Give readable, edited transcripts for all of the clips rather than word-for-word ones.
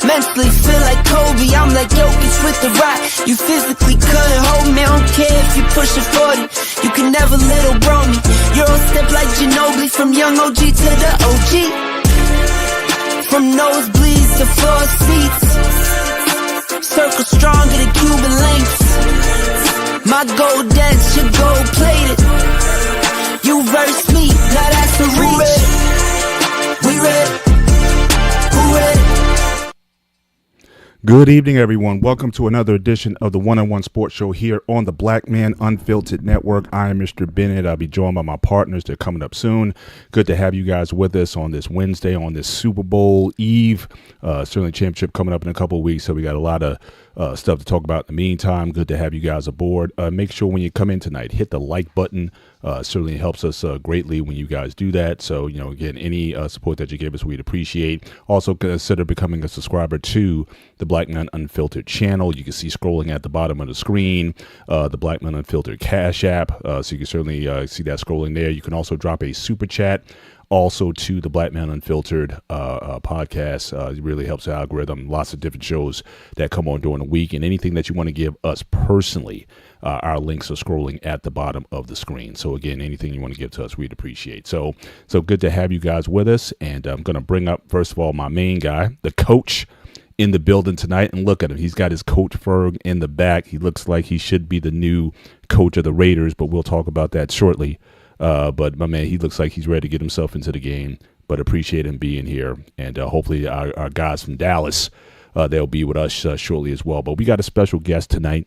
Mentally feel like Kobe, I'm like Jokic with the rock. You physically couldn't hold me, I don't care if you push it 40. You can never little bro me. Euro step like Ginobili, from young OG to the OG. From nosebleeds to floor seats, circle stronger than Cuban links. My gold dance, your gold plated. You verse me, now that's the reach. We ready, who ready? Good evening, everyone. Welcome to another edition of the One-on-One Sports Show here on the Black Man Unfiltered Network. I am Mr. Bennett. I'll be joined by my partners. They're coming up soon. Good to have you guys with us on this Wednesday, on this Super Bowl Eve. Certainly championship coming up in a couple of weeks, so we got a lot of stuff to talk about in the meantime. Good to have you guys aboard. Make sure when you come in tonight, hit the like button. Certainly helps us greatly when you guys do that. So, again, any support that you give us, we'd appreciate. Also, consider becoming a subscriber to the Black Man Unfiltered channel. You can see scrolling at the bottom of the screen, the Black Man Unfiltered Cash App. So you can certainly see that scrolling there. You can also drop a super chat also to the Black Man Unfiltered podcast. It really helps the algorithm. Lots of different shows that come on during the week, and anything that you want to give us personally, our links are scrolling at the bottom of the screen. So again, anything you want to give to us, we'd appreciate. So good to have you guys with us. And I'm going to bring up, first of all, my main guy, the coach, in the building tonight. And look at him. He's got his coach Ferg in the back. He looks like he should be the new coach of the Raiders, but we'll talk about that shortly. But my man, he looks like he's ready to get himself into the game, but appreciate him being here. And hopefully our guys from Dallas, they'll be with us shortly as well. But we got a special guest tonight,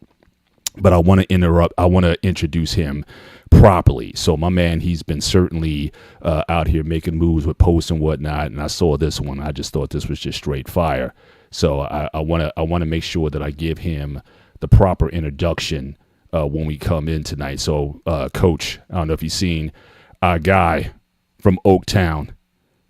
but I want to introduce him properly. So my man, he's been certainly out here making moves with posts and whatnot. And I saw this one. I just thought this was just straight fire. So I want to make sure that I give him the proper introduction when we come in tonight. So, Coach, I don't know if you've seen our guy from Oaktown,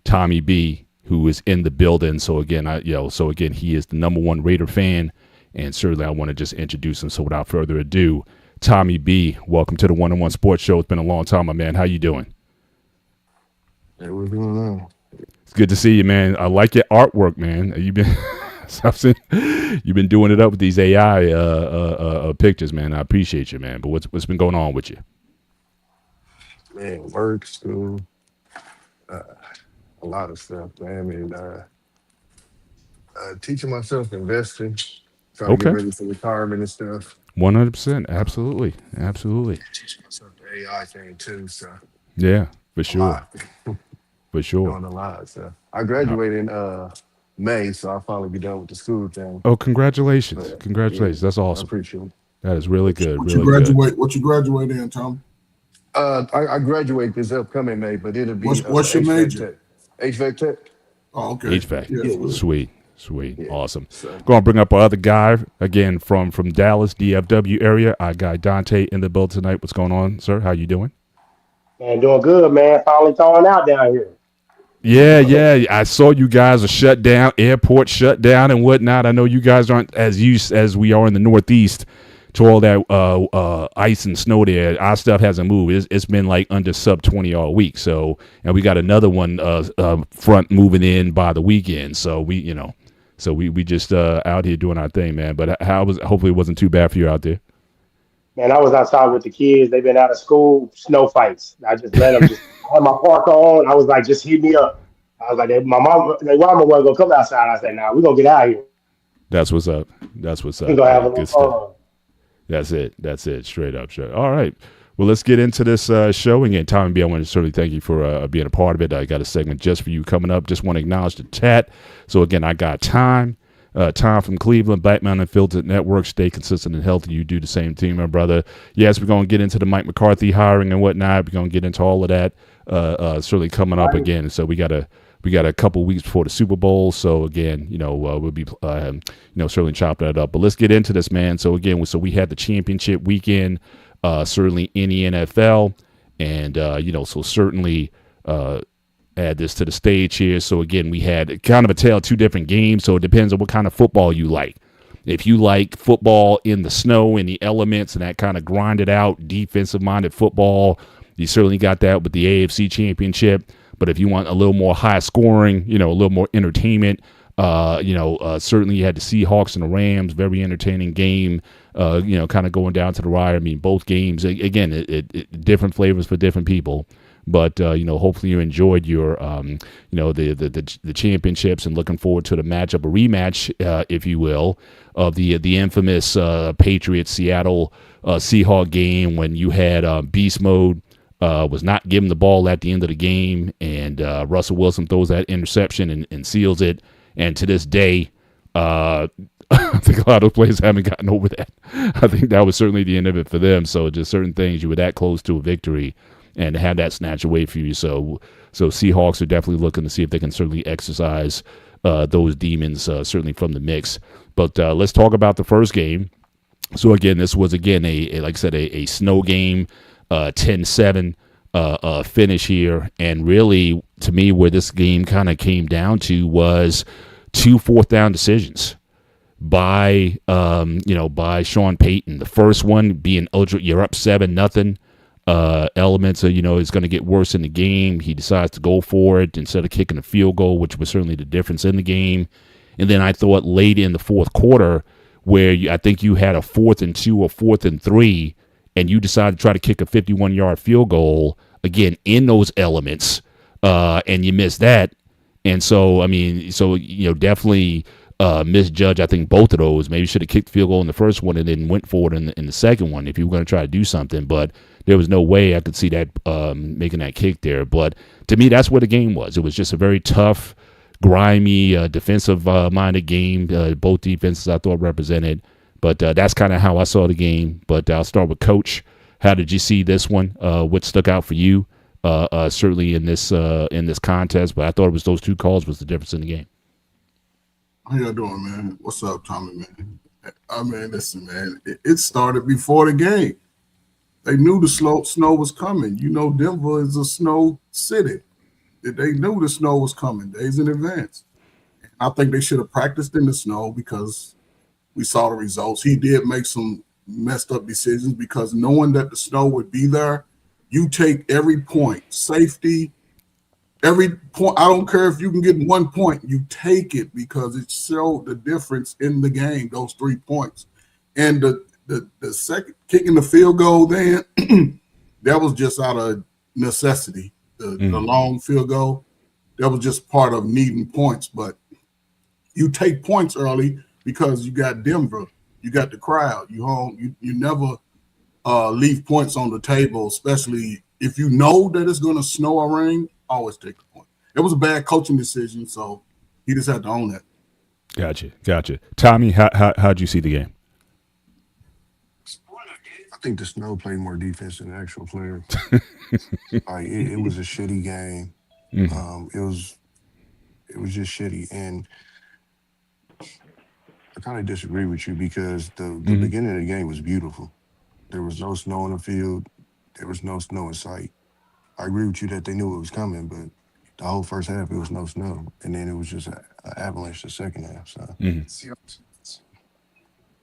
Tommy B, who is in the building. So again, he is the number one Raider fan, and certainly I want to just introduce him. So without further ado, Tommy B, welcome to the One-on-One Sports Show. It's been a long time, my man. How you doing? Hey, what's going on? It's good to see you, man. I like your artwork, man. You've been doing it up with these AI pictures, man. I appreciate you, man. But what's been going on with you? Man, work, school, a lot of stuff, man. I mean, teaching myself investing, trying to get ready for retirement and stuff. 100%. Absolutely. Teaching myself the AI thing too, so. Yeah, for sure. For sure. Doing a lot, so. I graduated in May, so I'll finally be done with the school thing. Oh, congratulations. Congratulations. Yeah, that's awesome. I appreciate it. That is really good. What you graduate in, Tom? I graduate this upcoming May, but it'll be what's your major? HVAC tech. Oh, okay. HVAC. Yeah. Sweet. Yeah. Awesome. So. Go on, bring up our other guy again from Dallas, DFW area. Our guy Dante in the build tonight. What's going on, sir? How you doing? Man, doing good, man. Finally thawing out down here. Yeah. I saw you guys are shut down, airport shut down and whatnot. I know you guys aren't as used as we are in the Northeast to all that ice and snow there. Our stuff hasn't moved. It's been like under sub 20 all week. So, and we got another one front moving in by the weekend. So we just out here doing our thing, man. But hopefully it wasn't too bad for you out there. Man, I was outside with the kids. They've been out of school, snow fights. I just let them I had my parker on. I was like, just hit me up. I was like, my mom wasn't going to come outside. I said, nah, we're going to get out of here. That's what's up. We're going to have a little fun. That's it. Straight up. All right. Well, let's get into this show. Again, Tommy B, I want to certainly thank you for being a part of it. I got a segment just for you coming up. Just want to acknowledge the chat. So, again, I got Tom from Cleveland, Black Man Unfiltered Network. Stay consistent and healthy. You do the same thing, my brother. Yes, we're going to get into the Mike McCarthy hiring and whatnot. We're going to get into all of that certainly coming up again. So we got a couple weeks before the Super Bowl. So again, we'll be certainly chopping that up. But let's get into this, man. So again, we had the championship weekend, certainly in the NFL, and so certainly add this to the stage here. So again, we had kind of a tale of two different games. So it depends on what kind of football you like. If you like football in the snow, in the elements, and that kind of grinded out defensive-minded football, you certainly got that with the AFC Championship. But if you want a little more high scoring, a little more entertainment, certainly you had the Seahawks and the Rams, very entertaining game, kind of going down to the wire. I mean, both games, again, it different flavors for different people. But, hopefully you enjoyed your, the championships, and looking forward to the matchup, a rematch, if you will, of the infamous Patriots-Seattle Seahawk game when you had beast mode, was not given the ball at the end of the game, and Russell Wilson throws that interception and seals it. And to this day, I think a lot of players haven't gotten over that. I think that was certainly the end of it for them. So just certain things, you were that close to a victory, and to have that snatch away from you. So Seahawks are definitely looking to see if they can certainly exercise those demons, certainly from the mix. But let's talk about the first game. So again, this was like I said, a snow game, 10-7 finish here. And really, to me, where this game kind of came down to was 2 4th-down decisions by Sean Payton. The first one being you're up 7-0. Elements of, it's going to get worse in the game. He decides to go for it instead of kicking a field goal, which was certainly the difference in the game. And then I thought late in the fourth quarter, where I think you had a 4th and 2 or 4th and 3, and you decided to try to kick a 51-yard field goal, again, in those elements, and you missed that. And so, definitely misjudge, I think, both of those. Maybe should have kicked the field goal in the first one and then went forward in the second one if you were going to try to do something. But there was no way I could see that making that kick there. But to me, that's what the game was. It was just a very tough, grimy, defensive-minded game. Both defenses, I thought, represented. But that's kind of how I saw the game. But I'll start with Coach. How did you see this one? What stuck out for you? Certainly in this contest. But I thought it was those two calls was the difference in the game. How y'all doing, man? What's up, Tommy, man? I mean, listen, man, it started before the game. They knew the snow was coming. Denver is a snow city. They knew the snow was coming days in advance. I think they should have practiced in the snow because we saw the results. He did make some messed up decisions because knowing that the snow would be there, you take every point, safety, every point. I don't care if you can get 1 point, you take it because it showed the difference in the game, those 3 points. And the second kicking the field goal, then that was just out of necessity. The long field goal, that was just part of needing points. But you take points early because you got Denver, you got the crowd. You never leave points on the table, especially if you know that it's going to snow or rain. Always take the point. It was a bad coaching decision, so he just had to own that. Gotcha. Tommy, how'd you see the game? I think the snow played more defense than the actual players. It was a shitty game. It was just shitty, and I kind of disagree with you because the beginning of the game was beautiful. There was no snow on the field. There was no snow in sight. I agree with you that they knew it was coming, but the whole first half, it was no snow. And then it was just an avalanche the second half. So,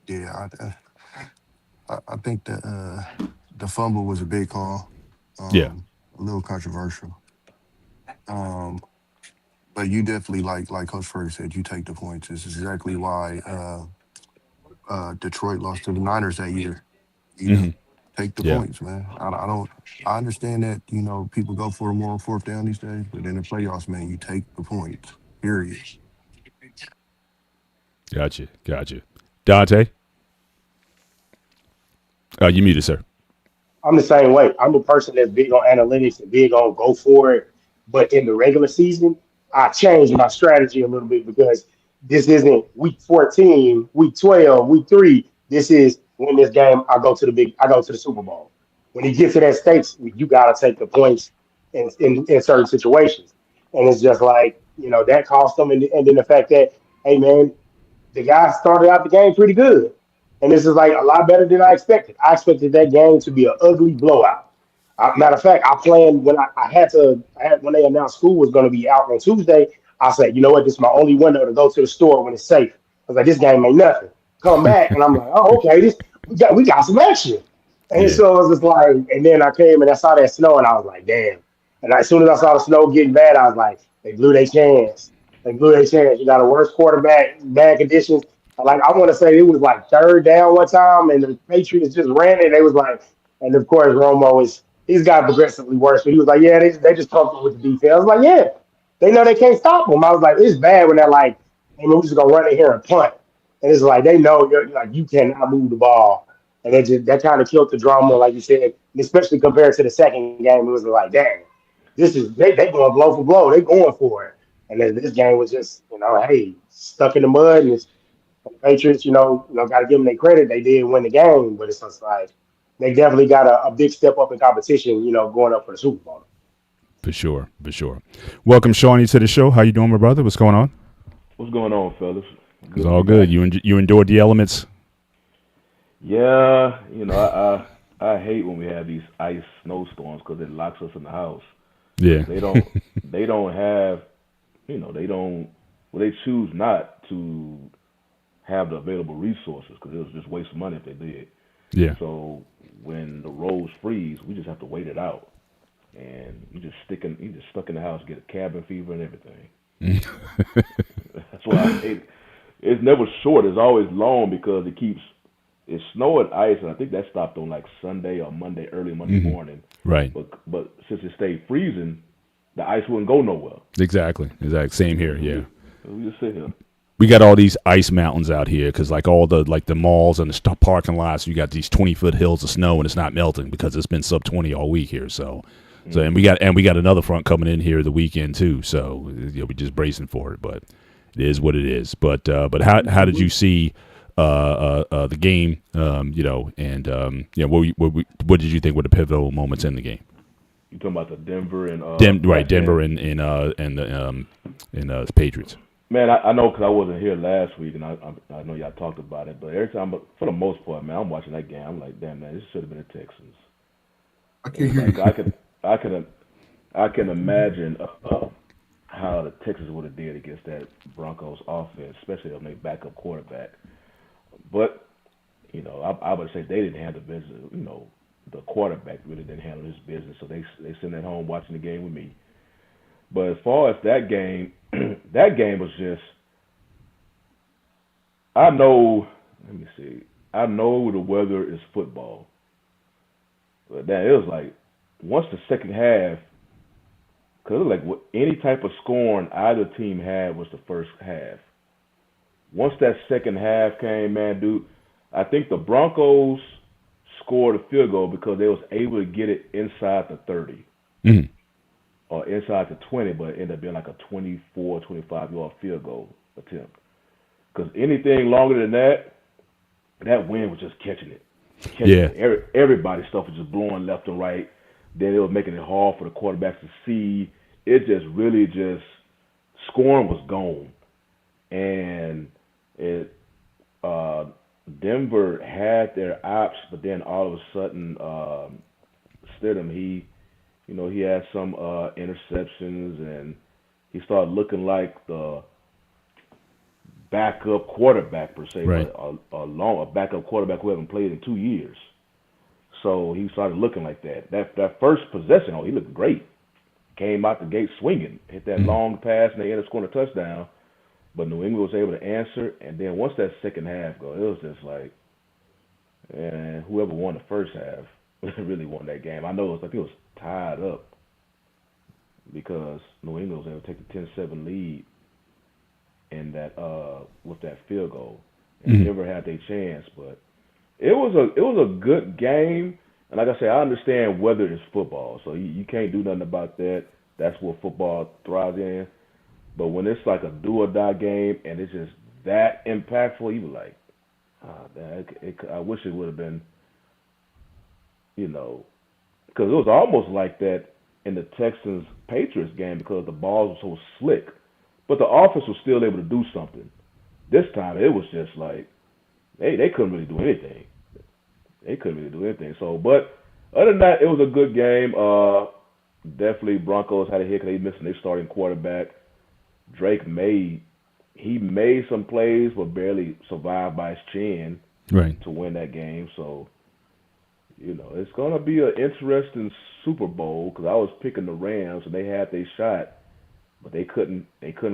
yeah, I think the fumble was a big call. A little controversial. But you definitely, like Coach Ferg said, you take the points. This is exactly why Detroit lost to the Niners that year. Take the points, man. I understand that, people go for more on 4th down these days, but in the playoffs, man, you take the points, period. Gotcha. Dante? You muted, sir. I'm the same way. I'm a person that's big on analytics and big on go for it. But in the regular season, I changed my strategy a little bit because this isn't week 14, week 12, week 3. This is win this game, I go to the Super Bowl. When you get to that stakes, you gotta take the points in certain situations. And it's just like, that cost them. And then the fact that, hey man, the guy started out the game pretty good. And this is like a lot better than I expected. I expected that game to be an ugly blowout. Matter of fact, I planned when I had when they announced school was going to be out on Tuesday. I said, you know what, this is my only window to go to the store when it's safe. I was like, this game ain't nothing. Come back, and I'm like, oh, okay, this we got some action. And Yeah. so it was just like, and then I came and I saw that snow, and I was like, damn. And as soon as I saw the snow getting bad, I was like, they blew their chance. They blew their chance. You got a worse quarterback, bad conditions. Like I want to say it was like third down one time, and the Patriots just ran it. They was like, and of course Romo is he's got progressively worse. But he was like, yeah, they just comfortable with the defense. I was like, yeah, they know they can't stop him. I was like, it's bad when they're like, hey, man, we're just gonna run it here and punt. And it's like they know you're like you cannot move the ball, and that kind of killed the drama, like you said, and especially compared to the second game. It was like, dang, this is they going blow for blow. They going for it. And then this game was just, hey, stuck in the mud. And the Patriots, got to give them their credit. They did win the game, but it's just like they definitely got a big step up in competition, going up for the Super Bowl. For sure, for sure. Welcome, Shawnee, to the show. How you doing, my brother? What's going on? What's going on, fellas? It's all good. You endured the elements? Yeah, I hate when we have these ice snowstorms because it locks us in the house. Yeah. They don't have, they choose not to have the available resources because it was just waste of money if they did. Yeah. So when the roads freeze, we just have to wait it out, and you just stuck in the house, get a cabin fever and everything. That's why I hate it. It's never short. It's always long because it's snow and ice, and I think that stopped on like Sunday or Monday, early Monday morning. Right. But since it stayed freezing, the ice wouldn't go nowhere. Exactly. Same here. Yeah. We just sit here. We got all these ice mountains out here because like all the malls and the parking lots, you got these 20-foot hills of snow and it's not melting because it's been sub 20 all week here. So and we got another front coming in here the weekend too. So you'll be just bracing for it, but it is what it is. But how did you see the game? What did you think were the pivotal moments in the game? You talking about the Denver and Denver and the Patriots. Man, I know because I wasn't here last week, and I know y'all talked about it. But every time, for the most part, man, I'm watching that game. I'm like, damn, man, this should have been the Texans. I can't hear you. I can imagine how the Texans would have did against that Broncos offense, especially on their backup quarterback. But I would say they didn't handle business. The quarterback really didn't handle his business, so they sitting at home watching the game with me. But as far as that game, that game was just. I know. Let me see. I know the weather is football, but that it was like once the second half, because it was like any type of scoring either team had was the first half. Once that second half came, man, dude, I think the Broncos scored a field goal because they was able to get it inside the 30 or inside the 20, but it ended up being like a 24, 25-yard field goal attempt. Because anything longer than that wind was just catching it. Everybody's stuff was just blowing left and right. Then it was making it hard for the quarterbacks to see. It just really scoring was gone. And Denver had their ops, but then all of a sudden, Stidham, he had some interceptions, and he started looking like the backup quarterback per se, right. but a backup quarterback who hasn't played in 2 years. So he started looking like that. That first possession, he looked great. Came out the gate swinging, hit that long pass, and they ended up scoring a touchdown. But New England was able to answer, and then once that second half go, it was just like, and whoever won the first half really won that game. I know I think it was tied up because New England was able to take the 10-7 lead in that with that field goal, and Denver had their chance. But it was a good game, and like I say, I understand weather is football, so you can't do nothing about that. That's what football thrives in. But when it's like a do-or-die game and it's just that impactful, you be like, I wish it would have been, because it was almost like that in the Texans-Patriots game because the balls were so slick. But the offense was still able to do something. This time, it was just like, they couldn't really do anything. So, but Other than that, it was a good game. Definitely Broncos had a hit because they missing their starting quarterback. Drake made some plays, but barely survived by his chin to win that game. So, it's gonna be an interesting Super Bowl because I was picking the Rams and they had their shot, but they couldn't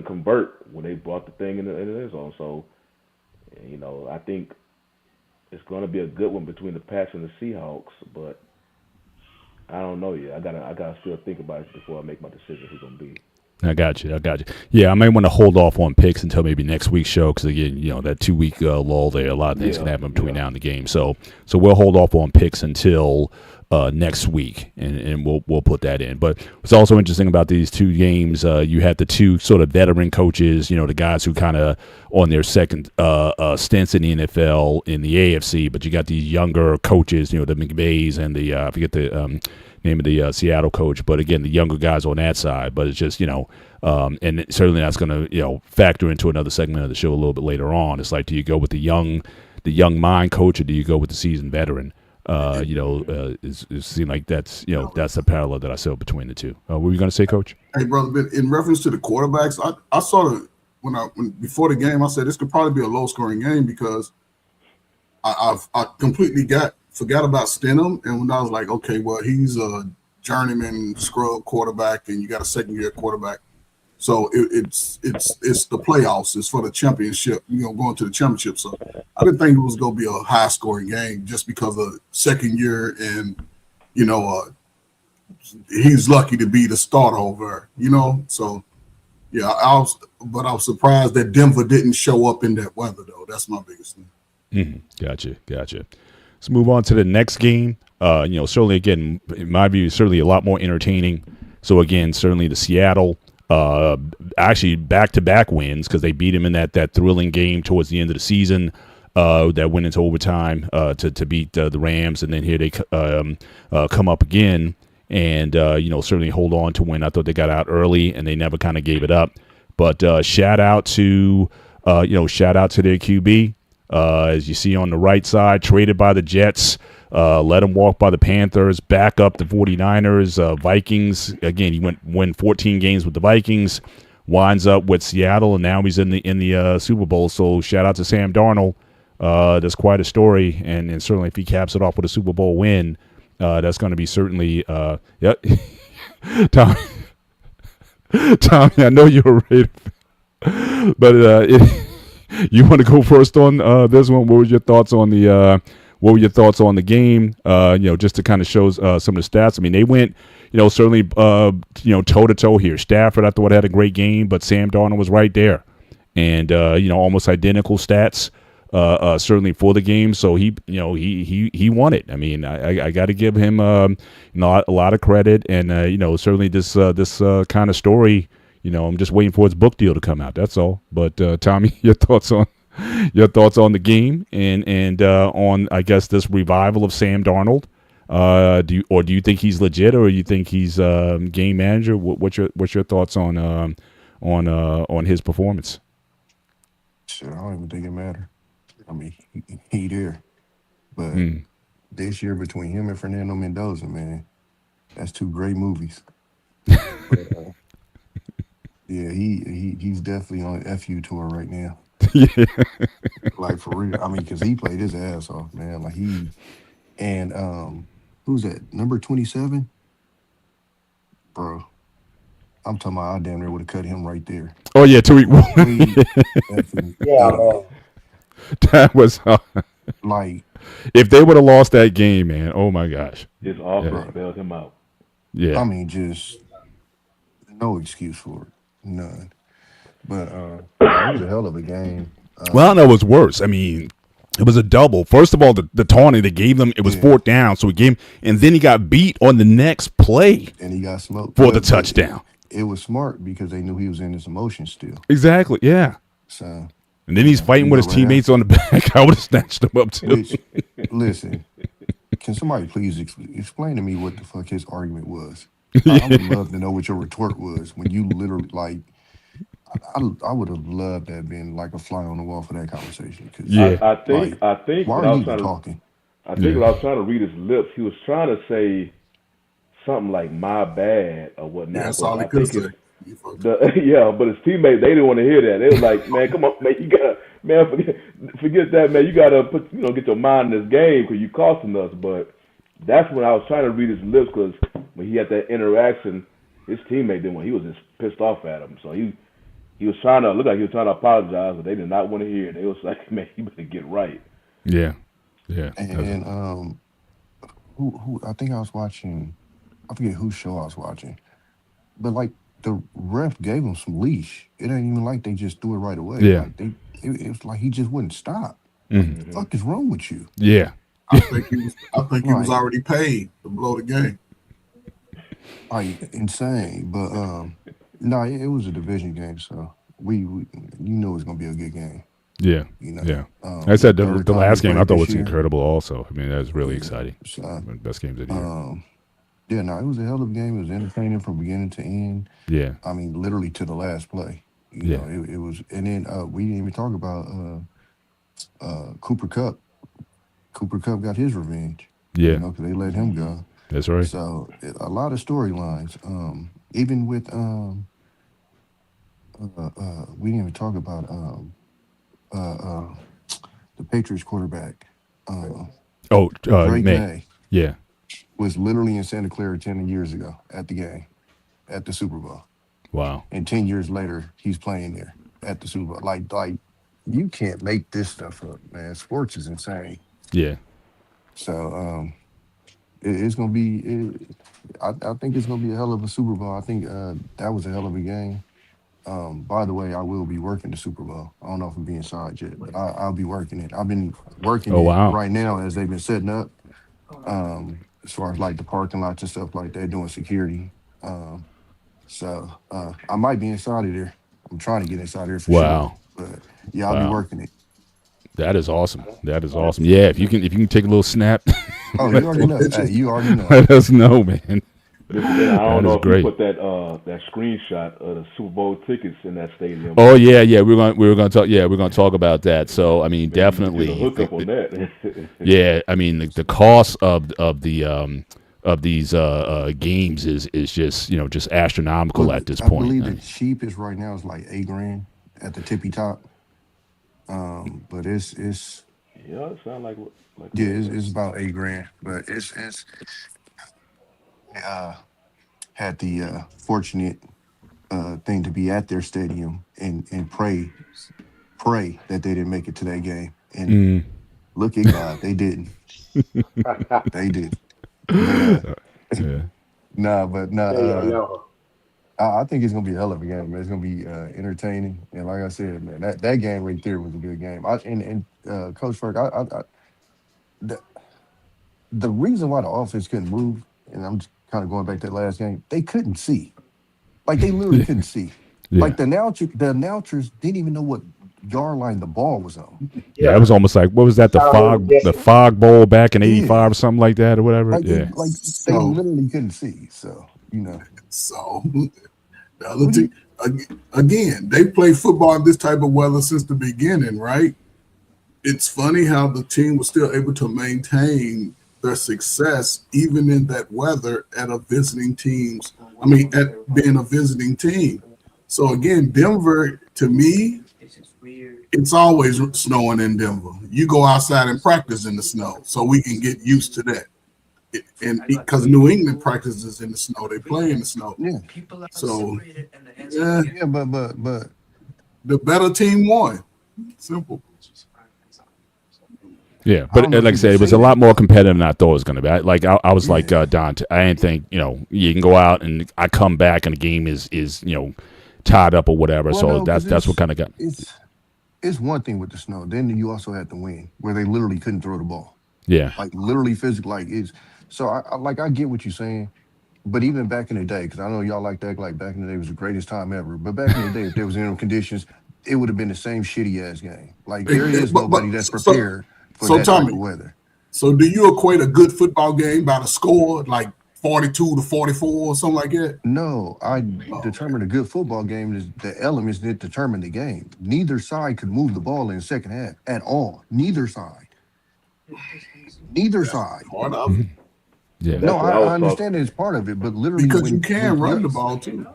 convert when they brought the thing in the end zone. So, I think it's gonna be a good one between the Pats and the Seahawks, but I don't know yet. I gotta still think about it before I make my decision who's gonna be. I got you. Yeah, I might want to hold off on picks until maybe next week's show because again, that 2 week lull there, a lot of things can happen between now and the game. So we'll hold off on picks until next week, and we'll put that in. But what's also interesting about these two games, you had the two sort of veteran coaches, the guys who kind of on their second stints in the NFL in the AFC, but you got these younger coaches, the McVays and the I forget the name of the Seattle coach, but again, the younger guys on that side. But it's just, and certainly that's going to, factor into another segment of the show a little bit later on. It's like, do you go with the young mind coach or do you go with the seasoned veteran? It seems like that's, that's the parallel that I saw between the two. What were you going to say, Coach? Hey, brother, in reference to the quarterbacks, I sort of, when before the game, I said this could probably be a low-scoring game because I completely forgot about Stidham, and when I was like, okay, well, he's a journeyman scrub quarterback, and you got a second-year quarterback, so it's the playoffs, it's for the championship, going to the championship. So I didn't think it was going to be a high-scoring game just because of second year, and he's lucky to be the starter over, So yeah, I was surprised that Denver didn't show up in that weather though. That's my biggest thing. Mm-hmm. Gotcha. Let's move on to the next game. Certainly, again, in my view, certainly a lot more entertaining. So, again, certainly the Seattle, actually back-to-back wins because they beat him in that thrilling game towards the end of the season that went into overtime to beat the Rams. And then here they come up again and, certainly hold on to win. I thought they got out early and they never kind of gave it up. But shout out to their QB. As you see on the right side, traded by the Jets, let him walk by the Panthers, back up the 49ers, Vikings. Again, he win 14 games with the Vikings, winds up with Seattle, and now he's in the Super Bowl. So shout out to Sam Darnold. That's quite a story, and certainly if he caps it off with a Super Bowl win, that's going to be certainly Tommy, I know you're ready, but you want to go first on this one? What were your thoughts on the game? Just to kind of show some of the stats. I mean, they went, certainly, toe to toe here. Stafford, I thought, had a great game, but Sam Darnold was right there, and almost identical stats. Certainly for the game, so he won it. I mean, I got to give him a lot of credit, and certainly this kind of story. I'm just waiting for his book deal to come out. That's all. But Tommy, your thoughts on the game and on, I guess, this revival of Sam Darnold. Do you think he's legit, or you think he's game manager? What's your thoughts on his performance? Shit, I don't even think it matters. I mean, he there, but this year between him and Fernando Mendoza, man, that's two great movies. But, yeah, he's definitely on an FU tour right now. Yeah, Like for real. I mean, because he played his ass off, man. Like who's that? Number 27, bro. I'm talking about I damn near would have cut him right there. Oh yeah, 2 week. Yeah, man. That was like if they would have lost that game, man. Oh my gosh, His offer bailed him out. Yeah, I mean, just no excuse for it, none. But it was a hell of a game. well, no, it was worse. I mean, it was a double. First of all, the taunting they gave them, it was fourth down, so he gave him, and then he got beat on the next play and he got smoked for the touchdown. It was smart because they knew he was in his emotions still. Exactly, yeah. So. And then he's fighting with his teammates on the back. I would have snatched him up too. Listen, can somebody please explain to me what the fuck his argument was? I would love to know what your retort was when you literally like. I would have loved that being like a fly on the wall for that conversation. I think why are you even talking? I think when I was trying to read his lips, he was trying to say something like "my bad" or whatnot. Yeah, that's But all he I could think say. yeah, but his teammates, they didn't want to hear that. They was like, "Man, come on, man, you gotta, man, forget that, man. You gotta get your mind in this game because you costing us." But that's when I was trying to read his lips because when he had that interaction, his teammate didn't want. He was just pissed off at him. So he was trying to look like he was trying to apologize, but they did not want to hear it. They was like, "Man, you better get right." Yeah. And who I think I was watching. I forget whose show I was watching, but like the ref gave him some leash. It ain't even like they just threw it right away. Yeah. Like it was like he just wouldn't stop. Mm-hmm. What the fuck is wrong with you? Yeah. I think he was Right. already paid to blow the game. Like insane. But no, it was a division game, so we you know it's gonna be a good game. Yeah. You know. Yeah. I said the third time last they game I played thought this was year. incredible also. I mean, that was really Yeah. exciting. So, One of the best games of the year. yeah, no, it was a hell of a game. It was entertaining from beginning to end. Yeah. I mean, literally to the last play. You Yeah. know, it was, and then we didn't even talk about Cooper Cup. Cooper Cup got his revenge. Yeah. You know, because they let him go. That's right. So a lot of storylines. Even with we didn't even talk about the Patriots quarterback. Drake May. May Yeah. was literally in Santa Clara 10 years ago at the game, at the Super Bowl. Wow. And 10 years later, he's playing there at the Super Bowl. Like you can't make this stuff up, man. Sports is insane. Yeah. So it's gonna be. I think it's gonna be a hell of a Super Bowl. I think that was a hell of a game. By the way, I will be working the Super Bowl. I don't know if I'm being signed yet, but I'll be working it. I've been working it right now as they've been setting up. As far as like the parking lots and stuff like that, doing security. So I might be inside of there. I'm trying to get inside there for sure. But yeah, I'll be working it. That is awesome. That is awesome. Yeah, if you can take a little snap. Oh, you already know. Hey, you already know. Let us know, man. I don't know if great. you put that screenshot of the Super Bowl tickets in that stadium. Oh yeah. We're going to talk about that. So I mean, definitely the hookup on that. Yeah, I mean the cost of these games is just just astronomical at this point. I believe the cheapest right now is like $8,000 at the tippy top. But it's yeah, it sounds like it's about $8,000. But it's had the fortunate thing to be at their stadium and pray that they didn't make it to that game. And look at God, they didn't. They did. I think it's gonna be a hell of a game, man. It's gonna be entertaining, and like I said, man, that game right there was a good game. Coach Ferg, the reason why the offense couldn't move, and I'm just kind of going back to that last game, they couldn't see, like they literally couldn't see. Yeah. Like the announcers didn't even know what yard line the ball was on. Yeah, it was almost like, what was that? The fog bowl back in '85 or something like that or whatever. Like they literally couldn't see. So So the other team again, they play football in this type of weather since the beginning, right? It's funny how the team was still able to maintain their success even in that weather at being a visiting team. So again, Denver, to me, it's always snowing in Denver. You go outside and practice in the snow, so we can get used to that. And because New England practices in the snow, they play in the snow. Yeah. So but the better team won. Simple. Yeah, but like I said, it was a lot more competitive than I thought it was going to be. I was like Don. I didn't think you can go out and I come back and the game is tied up or whatever. Well, so that's what kind of got. It's one thing with the snow. Then you also had the wind where they literally couldn't throw the ball. Yeah, like literally physical. Like it's so I get what you're saying, but even back in the day, because I know y'all like that. Like back in the day was the greatest time ever. But back in the day, if there was any conditions, it would have been the same shitty ass game. Like there is nobody that's prepared for that type of weather. So do you equate a good football game by the score, like 42-44 or something like that? No, I determine a good football game is the elements that determine the game. Neither side could move the ball in the second half at all. Neither side. Neither That's side. part of it. Yeah. No, That's what I was I talking. understand that it's part of it, but literally Because you when can run the ball too.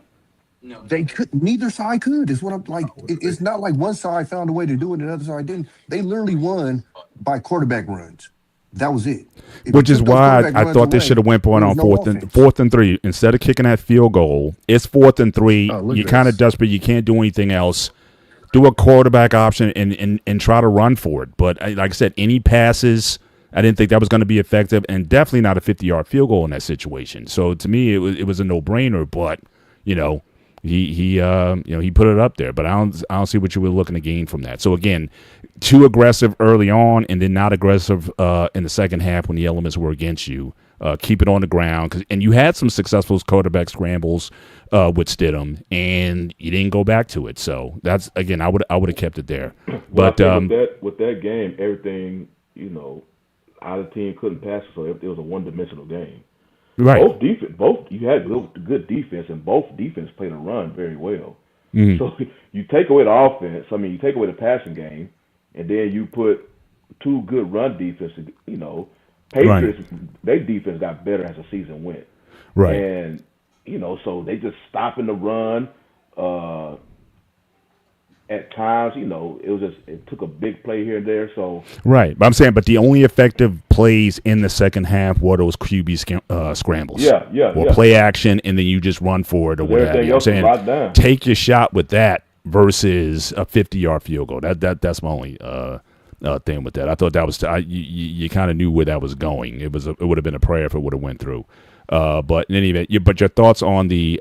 they could, neither side could. Is what I'm like. It's not like one side found a way to do it and the other side didn't. They literally won by quarterback runs. That was it. If you Which is took those why quarterback I runs thought they should away, have went on there was no offense. fourth and 3 instead of kicking that field goal. It's 4th and 3. Oh, look You're at kind of this. desperate. You can't do anything else. Do a quarterback option and try to run for it. But like I said, any passes, I didn't think that was going to be effective, and definitely not a 50-yard field goal in that situation. So to me, it was a no-brainer. But he put it up there. But I don't see what you were looking to gain from that. So again, too aggressive early on, and then not aggressive in the second half when the elements were against you. Keep it on the ground, and you had some successful quarterback scrambles with Stidham, and you didn't go back to it. So that's again, I would have kept it there. Well, But I think with that game, everything either team couldn't pass, so it was a one-dimensional game. right, Both you had good defense, and both defense played a run very well. Mhm. So you take away the offense. I mean, you take away the passing game, and then you put two good run defenses. Patriots, their defense got better as the season went. right. And, so they just stopping the run. At times, it took a big play here and there. So Right. But I'm saying, but the only effective plays in the second half were those QB scrambles. Or play action, and then you just run for it or what have you. I'm saying, take your shot with that versus a 50-yard field goal. That's my only thing with that. I thought that was you kind of knew where that was going. It would have been a prayer if it would have went through. But in any event, but your thoughts on the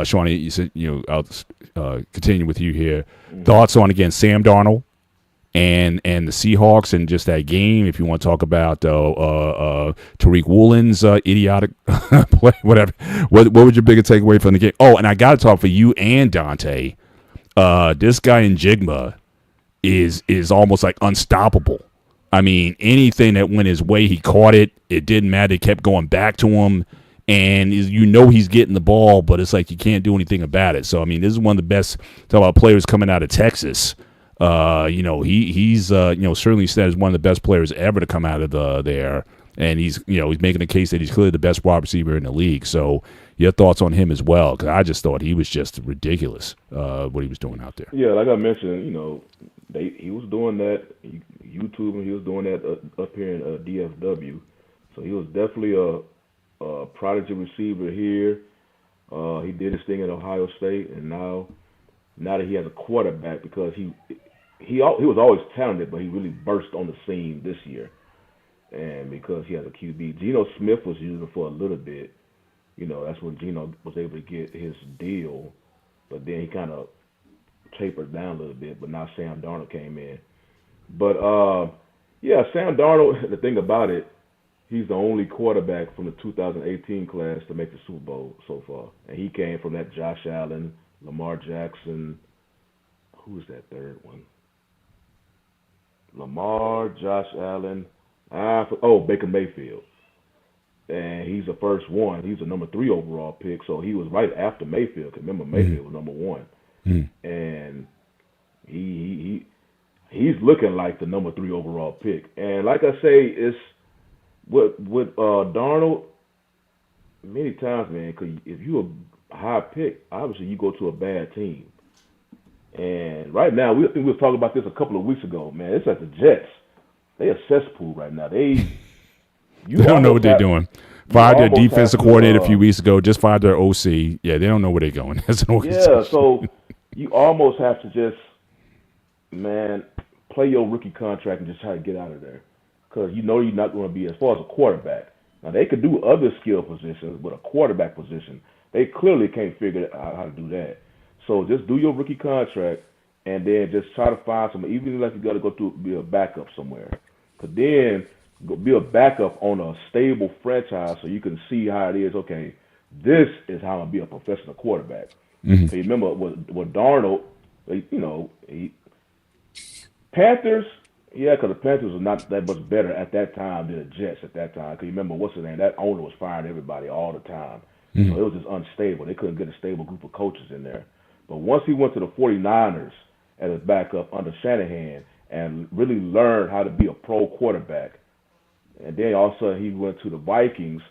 Shawnee, you said, I'll continue with you here. Mm-hmm. Thoughts on, again, Sam Darnold and the Seahawks and just that game. If you want to talk about Tariq Woolen's idiotic play, whatever. What was your biggest takeaway from the game? Oh, and I got to talk for you and Dante. This guy in Jigma is almost like unstoppable. I mean, anything that went his way, he caught it. It didn't matter. It kept going back to him. And he's getting the ball, but it's like you can't do anything about it. So, I mean, this is one of the best players coming out of Texas. He's certainly said is one of the best players ever to come out of there. And he's making the case that he's clearly the best wide receiver in the league. So your thoughts on him as well? Because I just thought he was just ridiculous what he was doing out there. Yeah, like I mentioned, he was doing that. YouTube, and he was doing that up here in DFW. So he was definitely a prodigy receiver here. He did his thing at Ohio State, and now that he has a quarterback, because he was always talented, but he really burst on the scene this year. And because he has a QB, Geno Smith was using for a little bit. That's when Geno was able to get his deal, but then he kind of tapered down a little bit. But now Sam Darnold came in. But Sam Darnold. The thing about it, he's the only quarterback from the 2018 class to make the Super Bowl so far, and he came from that Josh Allen, Lamar Jackson. Who's that third one? Lamar, Josh Allen. Baker Mayfield. And he's the first one. He's the number 3 overall pick, so he was right after Mayfield. Cause remember, Mayfield was number 1. Mm-hmm. And he's looking like the number 3 overall pick. And like I say, it's with Darnold, many times, man, because if you're a high pick, obviously you go to a bad team. And right now, I think we were talking about this a couple of weeks ago, man. It's like the Jets. They a cesspool right now. They don't know what they're doing. Fired their defensive coordinator a few weeks ago. Just fired their OC. Yeah, they don't know where they're going as an organization. Yeah, so you almost have to just, man, play your rookie contract and just try to get out of there, because you're not going to be, as far as a quarterback. Now, they could do other skill positions, but a quarterback position, they clearly can't figure out how to do that. So just do your rookie contract and then just try to find someone, even like you got to go to be a backup somewhere. Because then be a backup on a stable franchise so you can see how it is. Okay, this is how I'm going to be a professional quarterback. Mm-hmm. So you remember with Darnold, Panthers, yeah, because the Panthers were not that much better at that time than the Jets at that time. Because you remember, what's his name? That owner was firing everybody all the time. Mm-hmm. So it was just unstable. They couldn't get a stable group of coaches in there. But once he went to the 49ers as a backup under Shanahan and really learned how to be a pro quarterback, And then all of a sudden he went to the Vikings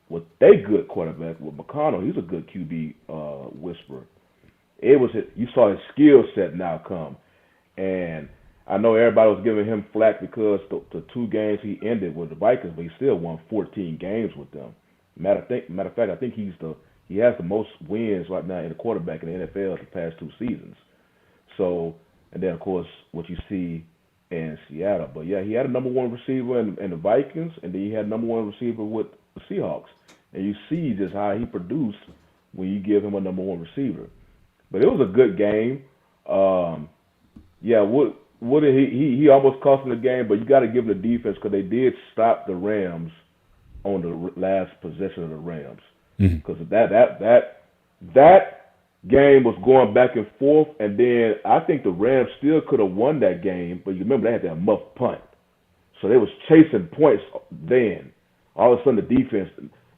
with they good quarterback with McConnell. He's a good QB whisperer. It was you saw his skill set now come, and I know everybody was giving him flack because the 2 games he ended with the Vikings, but he still won 14 games with them. Matter of fact, I think he has the most wins right now in the quarterback in the NFL the past 2 seasons. So, and then of course what you see in Seattle. But yeah, he had a number 1 receiver in the Vikings, and then he had a number 1 receiver with the Seahawks. And you see just how he produced when you give him a number 1 receiver. But it was a good game. Yeah, what did he almost cost him the game, but you got to give him the defense because they did stop the Rams on the last possession of the Rams. Because that game was going back and forth, and then I think the Rams still could have won that game, but you remember they had that muff punt. So they was chasing points then. All of a sudden the defense,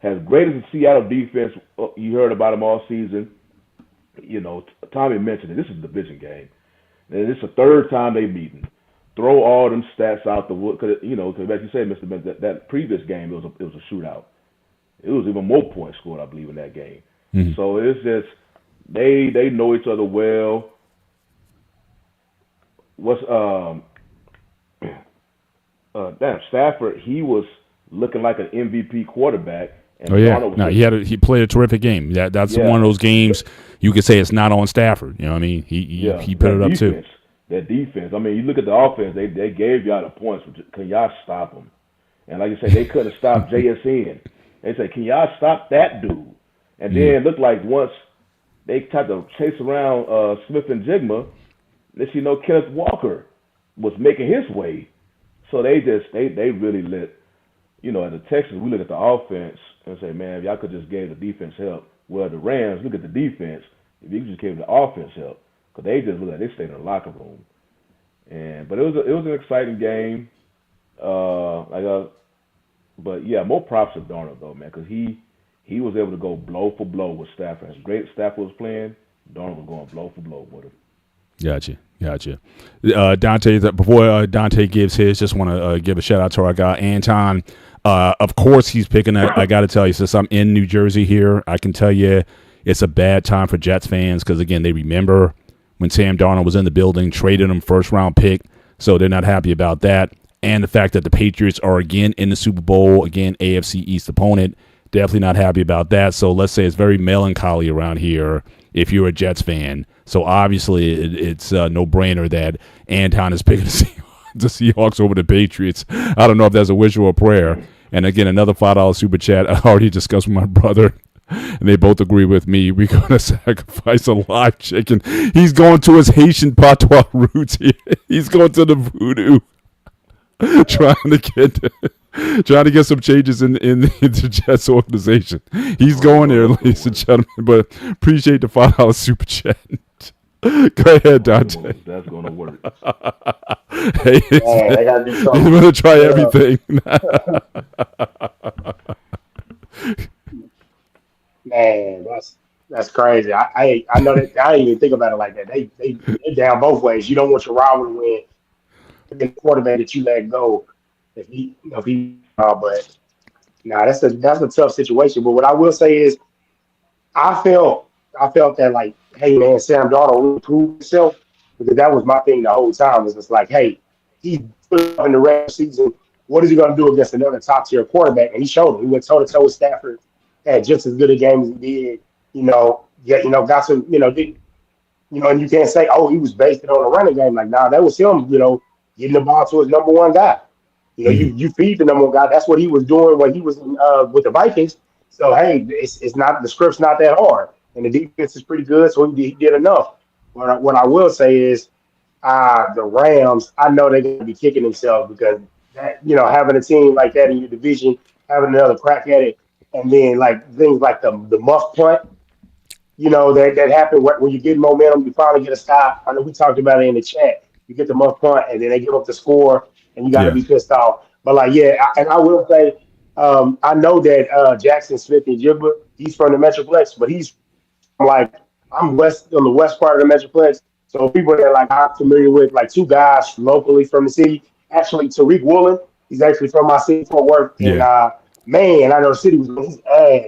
as great as the Seattle defense, you heard about them all season. You know, Tommy mentioned it. This is a division game. And this is the 3rd time they meeting. Throw all them stats out the wood. Cause, you know, because as you said, Mr. Ben, that previous game, it was a shootout. It was even more points scored, I believe, in that game. So it's just, they know each other well. Stafford, he was looking like an MVP quarterback. And he played a terrific game. That's one of those games you could say it's not on Stafford. You know what I mean? He put it up too. That defense. I mean, you look at the offense. They gave y'all the points. Can y'all stop them? And like you said, they couldn't stop JSN. They said, can y'all stop that dude? And then it looked like once they tried to chase around Smith and Jigma, Kenneth Walker was making his way. So they really lit. You know, as the Texans, we look at the offense and say, man, if y'all could just give the defense help. Well, the Rams, look at the defense. If you just gave the offense help, because they just look like they stayed in the locker room. But it was an exciting game. But yeah, more props to Darnold though, man, because he was able to go blow for blow with Stafford. As great as Stafford was playing, Darnold was going blow for blow with him. Gotcha. Dante, before Dante gives his, just want to give a shout out to our guy Anton. Of course, he's picking up. I got to tell you, since I'm in New Jersey here, I can tell you it's a bad time for Jets fans because, again, they remember when Sam Darnold was in the building, traded him first-round pick, so they're not happy about that. And the fact that the Patriots are again in the Super Bowl, again, AFC East opponent, definitely not happy about that. So let's say it's very melancholy around here if you're a Jets fan. So obviously it's a no-brainer that Anton is picking the Seahawks over the Patriots. I don't know if that's a wish or a prayer. And again, another $5 super chat I already discussed with my brother, and they both agree with me. We're going to sacrifice a live chicken. He's going to his Haitian patois roots here. He's going to the voodoo. trying to get some changes in the Jets organization. He's going there, ladies and gentlemen. But appreciate the $5 super chat. Go ahead, Dante. That's gonna work. Hey, he's gonna try everything. Man, that's crazy. I know that I didn't even think about it like that. They're down both ways. You don't want your rival to win. The quarterback that you let go, but that's a tough situation. But what I will say is, I felt that like, hey man, Sam Darnold really proved himself, because that was my thing the whole time. Was just like, hey, he put up in the regular season. What is he going to do against another top tier quarterback? And he showed him. He went toe to toe with Stafford, had just as good a game as he did. Got some, and you can't say, oh, he was based it on a running game. Like, nah, that was him, getting the ball to his number one guy. You feed the number one guy. That's what he was doing when he was with the Vikings. So, hey, it's not, the script's not that hard. And the defense is pretty good, so he did enough. But what I will say is, the Rams, I know they're going to be kicking themselves, because that, having a team like that in your division, having another crack at it, and then like things like the muff punt, that happen when you get momentum, you finally get a stop. I know we talked about it in the chat. You get the muff punt, and then they give up the score, and you got to be pissed off. But and I will say, I know that Jackson Smith and Jibba, he's from the Metroplex, but he's I'm on the west part of the Metroplex. So people that I'm familiar with, like two guys locally from the city. Actually, Tariq Woolen, He's actually from my city, Fort Worth, and Yeah. man, I know the city was on his ass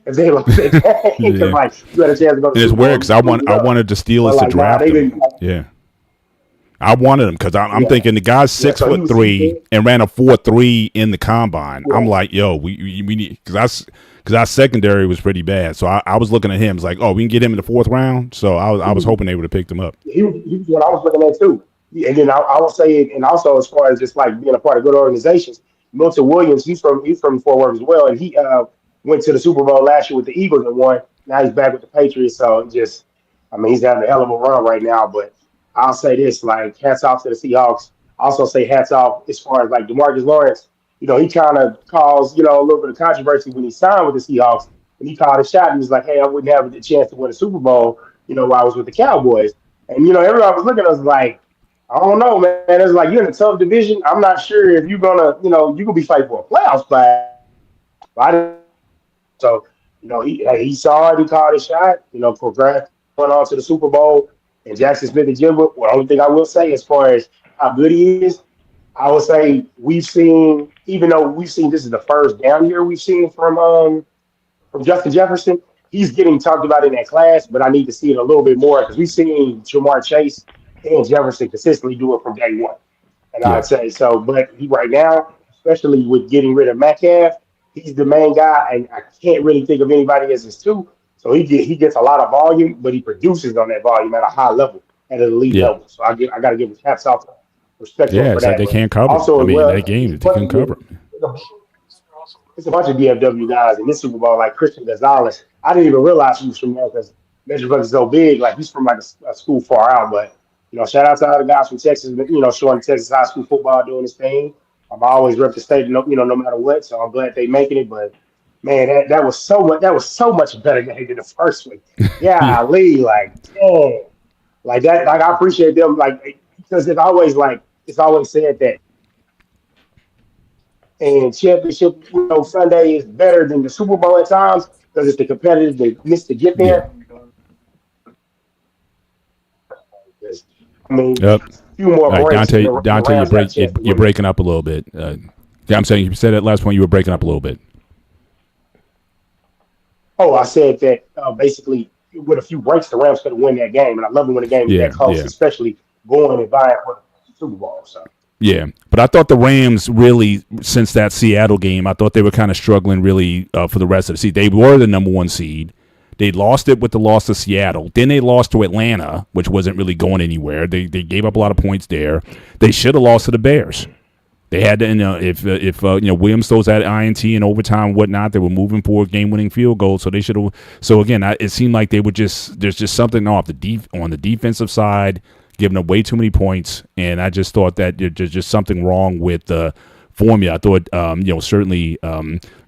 if they lost that game because Yeah. like you had a chance to go to And the it's Super weird Bowl, because you screwed it I up. wanted the Steelers But to like, nah, draft they him. didn't. Yeah. I wanted him because I'm Yeah, thinking the guy's yeah. six So foot he three did. and ran a 4.3 in the combine. I'm Yeah. like, yo, we need because our secondary was pretty bad. So I was looking at him. It's like, oh, we can get him in the fourth round. So I was hoping they would have picked him up. He was what I was looking at too. And then I will say, and also as far as just like being a part of good organizations, Milton Williams, he's from Fort Worth as well, and he went to the Super Bowl last year with the Eagles and won. Now he's back with the Patriots, so just, I mean, he's having a hell of a run right now. But I'll say this, like, hats off to the Seahawks. Also say hats off as far as like DeMarcus Lawrence. He kind of caused a little bit of controversy when he signed with the Seahawks, and he called a shot. And he was like, "Hey, I wouldn't have the chance to win a Super Bowl, while I was with the Cowboys." And everybody was looking at us like, I don't know, man. It's like you're in a tough division. I'm not sure if you're gonna, you gonna be fighting for a playoff spot. So, he saw it, he called a shot, progressed, went on to the Super Bowl, and Jackson Smith and Jimbo. Well, the only thing I will say as far as how good he is, I would say we've seen, even though we've seen this is the first down year we've seen from Justin Jefferson, he's getting talked about in that class, but I need to see it a little bit more because we've seen Jamar Chase and Jefferson consistently do it from day one. And Yeah. I'd say so, but he right now, especially with getting rid of Metcalf, he's the main guy, and I can't really think of anybody as his two. So he gets a lot of volume, but he produces on that volume at a high level, at an elite Yeah. level. So I got to give his hats off, respect to him Yeah. for It's like that. they But can't cover him. also I as mean, that well, game, they couldn't cover him. it's a bunch of DFW guys in this Super Bowl, like Christian Gonzalez. I didn't even realize he was from there because Metro is so big. Like he's from like a school far out. But shout out to all the guys from Texas. Showing Texas high school football doing this thing. I'm always rep the state, no matter what. So I'm glad they making it. But man, that was so much. That was so much better game than the first one. Yeah. Yeah, Lee, like damn, like that. Like I appreciate them, like because it's always said that and championship Sunday is better than the Super Bowl at times because it's the competitive that miss to get Yeah. there. I mean, Yep. a few more All right, breaks and Dante. the Dante, Rams got a chance to you're win it. breaking up a little bit. Yeah, I'm saying you said that last point. You were breaking up a little bit. Oh, I said that basically with a few breaks, the Rams could have won that game, and I love it when the game is that Yeah. close, Yeah. especially going and vying for the Super Bowl. So. Yeah, but I thought the Rams really, since that Seattle game, I thought they were kind of struggling really for the rest of the season. They were the number one seed. They lost it with the loss to Seattle. Then they lost to Atlanta, which wasn't really going anywhere. They gave up a lot of points there. They should have lost to the Bears. They had to, if Williams throws that INT in overtime and whatnot, they were moving for a game-winning field goal. So they should have. So again, it seemed like they were there's just something off on the defensive side, giving up way too many points, and I just thought that there's just something wrong with the formula. I thought, certainly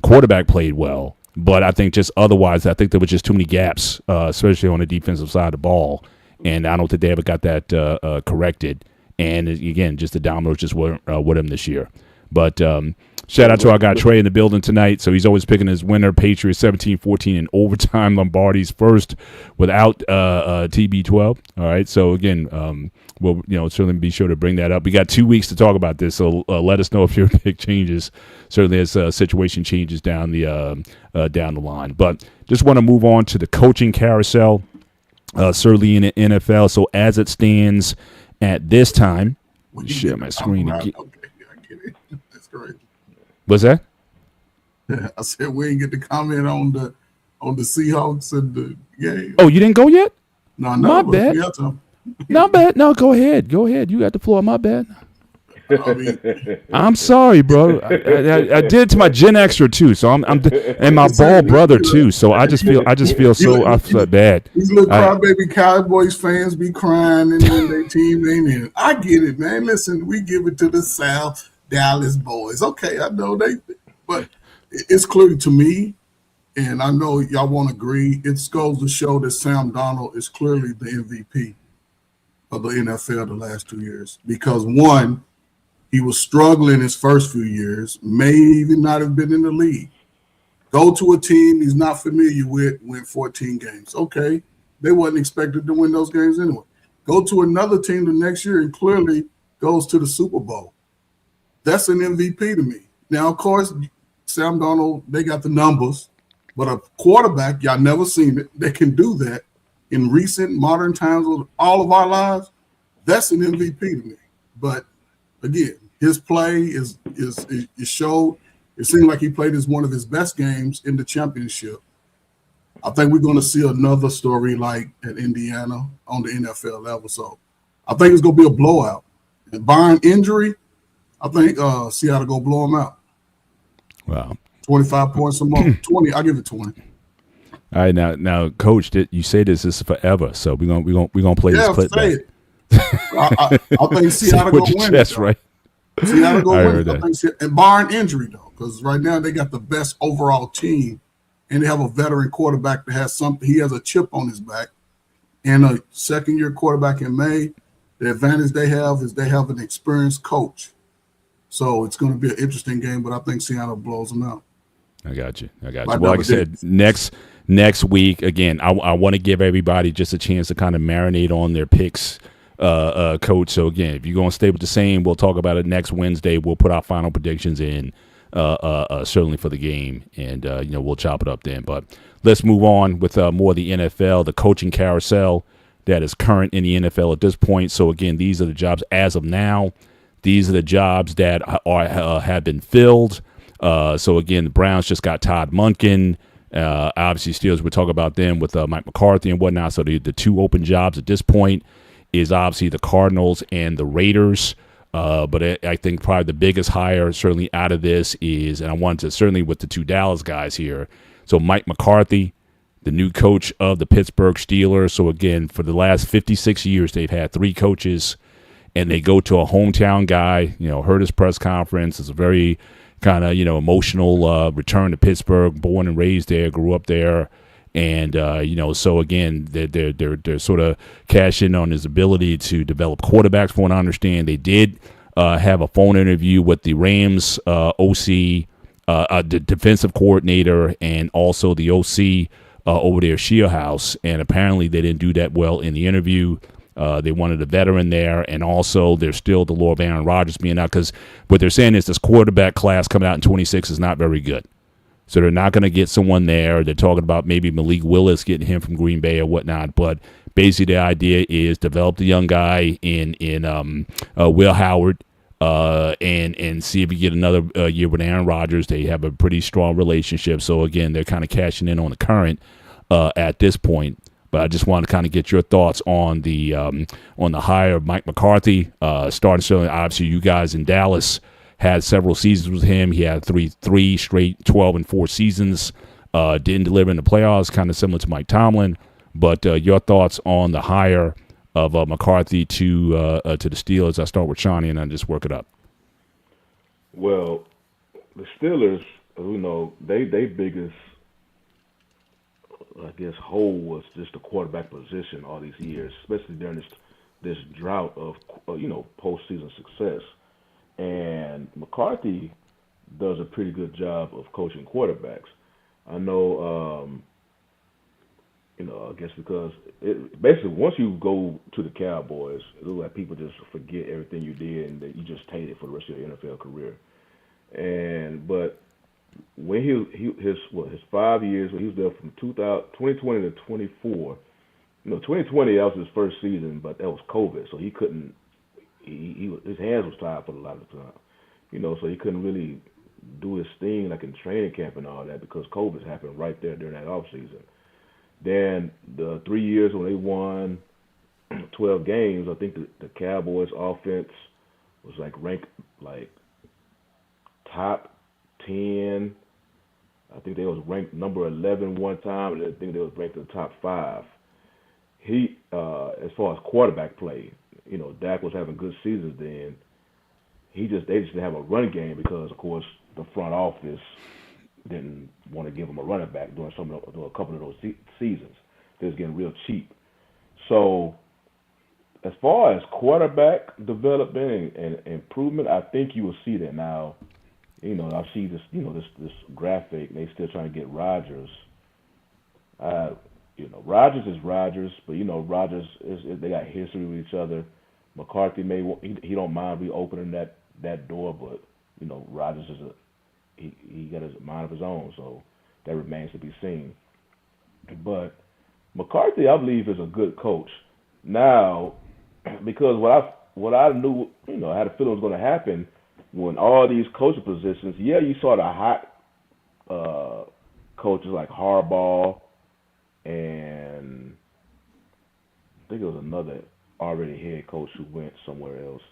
quarterback played well, but I think just otherwise, I think there were just too many gaps, especially on the defensive side of the ball, and I don't think they ever got that corrected. And again, just the dominoes just weren't with him this year. But shout out to our guy Trey in the building tonight. So he's always picking his winner, Patriots 17-14 in overtime. Lombardi's first without TB12. All right. So again, we'll certainly be sure to bring that up. We got 2 weeks to talk about this. So let us know if your pick changes. Certainly as situation changes down the line. But just want to move on to the coaching carousel. Certainly in the NFL. So as it stands at this time, share my screen again. Okay, I get it. That's great. What's that? I said we ain't get to comment on the Seahawks and the game. Oh, you didn't go yet? No, My but bad. we have to. Not bad. No, go ahead. Go ahead. You got the floor. My bad. I mean, I'm sorry, bro. I did it to my Gen Xer too, so I'm and my bald brother too. So I just feel so I feel bad. these little crybaby Cowboys fans be crying and when their team ain't in. I get it, man. Listen, we give it to the South Dallas boys. Okay, I know but it's clear to me, and I know y'all won't agree. It goes to show that Sam Darnold is clearly the MVP of the NFL the last 2 years because one. He was struggling his first few years, may even not have been in the league. Go to a team he's not familiar with, win 14 games. Okay, they wasn't expected to win those games anyway. Go to another team the next year and clearly goes to the Super Bowl. That's an MVP to me. Now, of course, Sam Darnold, they got the numbers, but a quarterback, y'all never seen it, that can do that in recent modern times of all of our lives, that's an MVP to me. But again, his play is showed. It seemed like he played as one of his best games in the championship. I think we're going to see another story like at Indiana on the NFL level. So I think it's going to be a blowout. And barring injury, I think Seattle going to blow them out. Wow. 25 points a month. 20. I'll give it 20. All right, now, Coach, you say this is forever, so we're gonna play this clip back. It. I think Seattle going to win. Chest, right? Seattle going to win. And barring injury, though, because right now they got the best overall team, and they have a veteran quarterback that has something. He has a chip on his back, and a second-year quarterback in May. The advantage they have is they have an experienced coach. So it's going to be an interesting game, but I think Seattle blows them out. I got you. Well, like I said, next week, again, I want to give everybody just a chance to kind of marinate on their picks, Coach. So, again, if you're going to stay with the same, we'll talk about it next Wednesday. We'll put our final predictions in certainly for the game, and, we'll chop it up then. But let's move on with more of the NFL, the coaching carousel that is current in the NFL at this point. So, again, these are the jobs as of now. These are the jobs that have been filled. So, again, the Browns just got Todd Monken. Obviously, Steelers, we'll talk about them with Mike McCarthy and whatnot. So the two open jobs at this point is obviously the Cardinals and the Raiders. But I think probably the biggest hire certainly out of this is, and I wanted to certainly with the two Dallas guys here. So Mike McCarthy, the new coach of the Pittsburgh Steelers. So, again, for the last 56 years, they've had three coaches, and they go to a hometown guy, heard his press conference. It's a very kind of, emotional return to Pittsburgh, born and raised there, grew up there. And, so, again, they're sort of cashing on his ability to develop quarterbacks, from what I understand. They did have a phone interview with the Rams OC, the defensive coordinator, and also the OC over there, Shieldhouse. And apparently they didn't do that well in the interview. They wanted a veteran there, and also there's still the lure of Aaron Rodgers being out, because what they're saying is this quarterback class coming out in 26 is not very good. So they're not going to get someone there. They're talking about maybe Malik Willis, getting him from Green Bay or whatnot. But basically the idea is develop the young guy in Will Howard and see if you get another year with Aaron Rodgers. They have a pretty strong relationship. So, again, they're kind of cashing in on the current at this point. But I just want to kind of get your thoughts on the hire of Mike McCarthy. Starting certainly, obviously, you guys in Dallas had several seasons with him. He had three straight 12-4 seasons. Didn't deliver in the playoffs, kind of similar to Mike Tomlin. But your thoughts on the hire of McCarthy to the Steelers? I start with Shawnee and I just work it up. Well, the Steelers, they biggest, I guess, hole was just the quarterback position all these years, especially during this drought of postseason success. And McCarthy does a pretty good job of coaching quarterbacks. I know, I guess because basically once you go to the Cowboys, it looks like people just forget everything you did and that you just tainted for the rest of your NFL career. But when his 5 years, when he was there from 2020 to 24, 2020 that was his first season, but that was COVID, so he couldn't. His hands was tied for a lot of the time, so he couldn't really do his thing like in training camp and all that because COVID happened right there during that off season. Then the 3 years when they won 12 games, I think the Cowboys offense was ranked top 10. I think they was ranked number 11 one time, and I think they was ranked in the top 5. He, as far as quarterback play, Dak was having good seasons then. They just didn't have a run game because, of course, the front office didn't want to give him a running back during a couple of those seasons. They was getting real cheap. So, as far as quarterback development and improvement, I think you will see that now. I see this, this graphic. They still trying to get Rodgers. Rodgers is Rodgers, but Rodgers they got history with each other. McCarthy he don't mind reopening that door, but Rodgers is he got his mind of his own, so that remains to be seen. But McCarthy, I believe, is a good coach. Now, because what I knew, I had a feeling was going to happen when all these coaching positions. Yeah, you saw the hot coaches like Harbaugh and I think it was another already head coach who went somewhere else.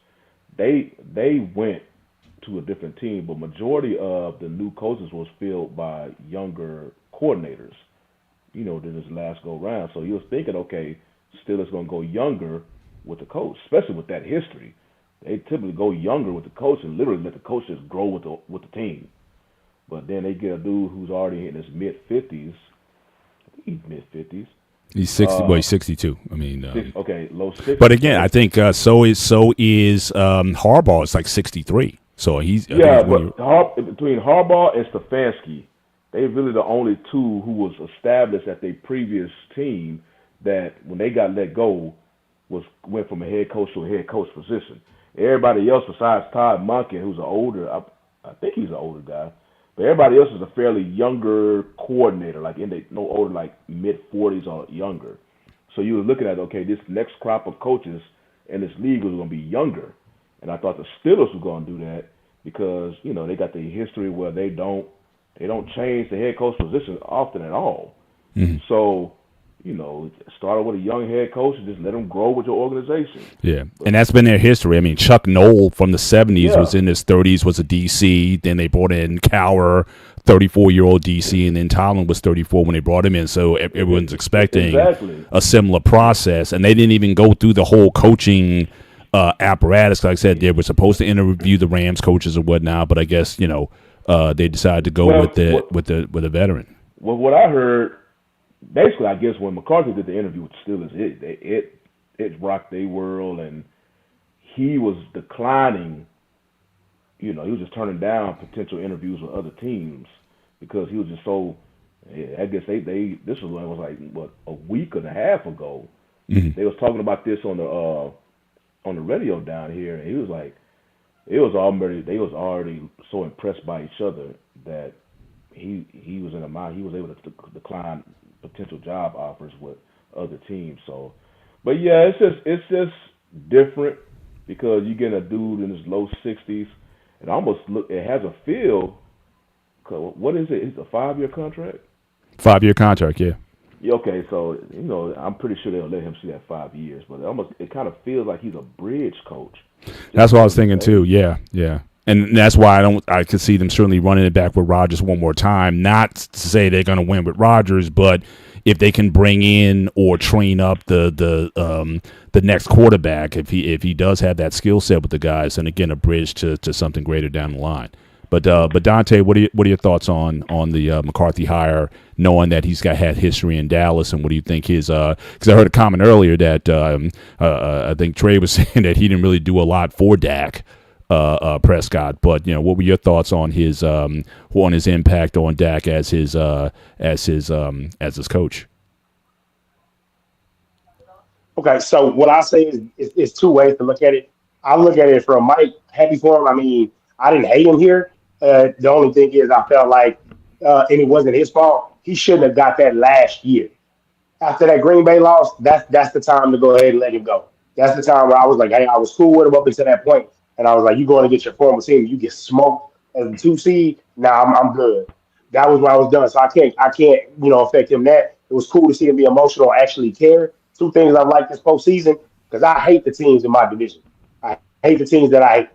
They went to a different team, but majority of the new coaches was filled by younger coordinators. Than this last go round. So he was thinking, okay, Steelers going to go younger with the coach, especially with that history. They typically go younger with the coach and literally let the coach just grow with the team. But then they get a dude who's already in his mid-50s. I think he's mid-50s. He's 60. Well, he's 62. I mean, low 60s. But again, I think so is Harbaugh. It's like 63. So he's between Harbaugh and Stefanski, they really the only two who was established at their previous team that when they got let go went from a head coach to a head coach position. Everybody else besides Todd Monken, who's an older, I think he's an older guy, but everybody else is a fairly younger coordinator, like no older, like mid-40s or younger. So you were looking at, okay, this next crop of coaches in this league was going to be younger. And I thought the Steelers were going to do that because, they got the history where they don't change the head coach position often at all. Mm-hmm. So, start with a young head coach and just let them grow with your organization. Yeah, and that's been their history. I mean, Chuck Noll from the 70s was in his 30s, was a DC. Then they brought in Cowher, 34-year-old DC, and then Tomlin was 34 when they brought him in. So everyone's expecting a similar process. And they didn't even go through the whole coaching apparatus. Like I said, they were supposed to interview the Rams coaches or whatnot, but I guess, they decided to go with a veteran. Well, what I heard, basically, I guess when McCarthy did the interview with the Steelers, it rocked their world, and he was declining. He was just turning down potential interviews with other teams because he was just so. I guess this was like a week and a half ago. Mm-hmm. They was talking about this on the radio down here, and he was like, they was already so impressed by each other that he was in a mind. He was able to decline potential job offers with other teams. So, but yeah, it's just different because you get a dude in his low 60s. It has a feel. What is it? It's a 5-year contract. 5-year contract, yeah. Okay, so I'm pretty sure they'll let him see that 5 years, but it kind of feels like he's a bridge coach. That's what I was thinking too. Yeah. And that's why I could see them certainly running it back with Rodgers one more time. Not to say they're going to win with Rodgers, but if they can bring in or train up the next quarterback, if he does have that skill set with the guys, and again a bridge to something greater down the line. But Dante, what are your thoughts on the McCarthy hire, knowing that he's had history in Dallas, and what do you think his? Because I heard a comment earlier that I think Trey was saying that he didn't really do a lot for Dak Prescott, but what were your thoughts on his impact on Dak as his coach? Okay, so what I say is two ways to look at it. I look at it from Mike, happy for him. I mean, I didn't hate him here. The only thing is I felt like, and it wasn't his fault, he shouldn't have got that last year. After that Green Bay loss, that's the time to go ahead and let him go. That's the time where I was like, hey, I was cool with him up until that point. And I was like, you going to get your former team, you get smoked as a 2 seed. Nah, I'm good. That was when I was done. So I can't affect him that. It was cool to see him be emotional, actually care. Two things I like this postseason, because I hate the teams in my division. I hate the teams that I hate.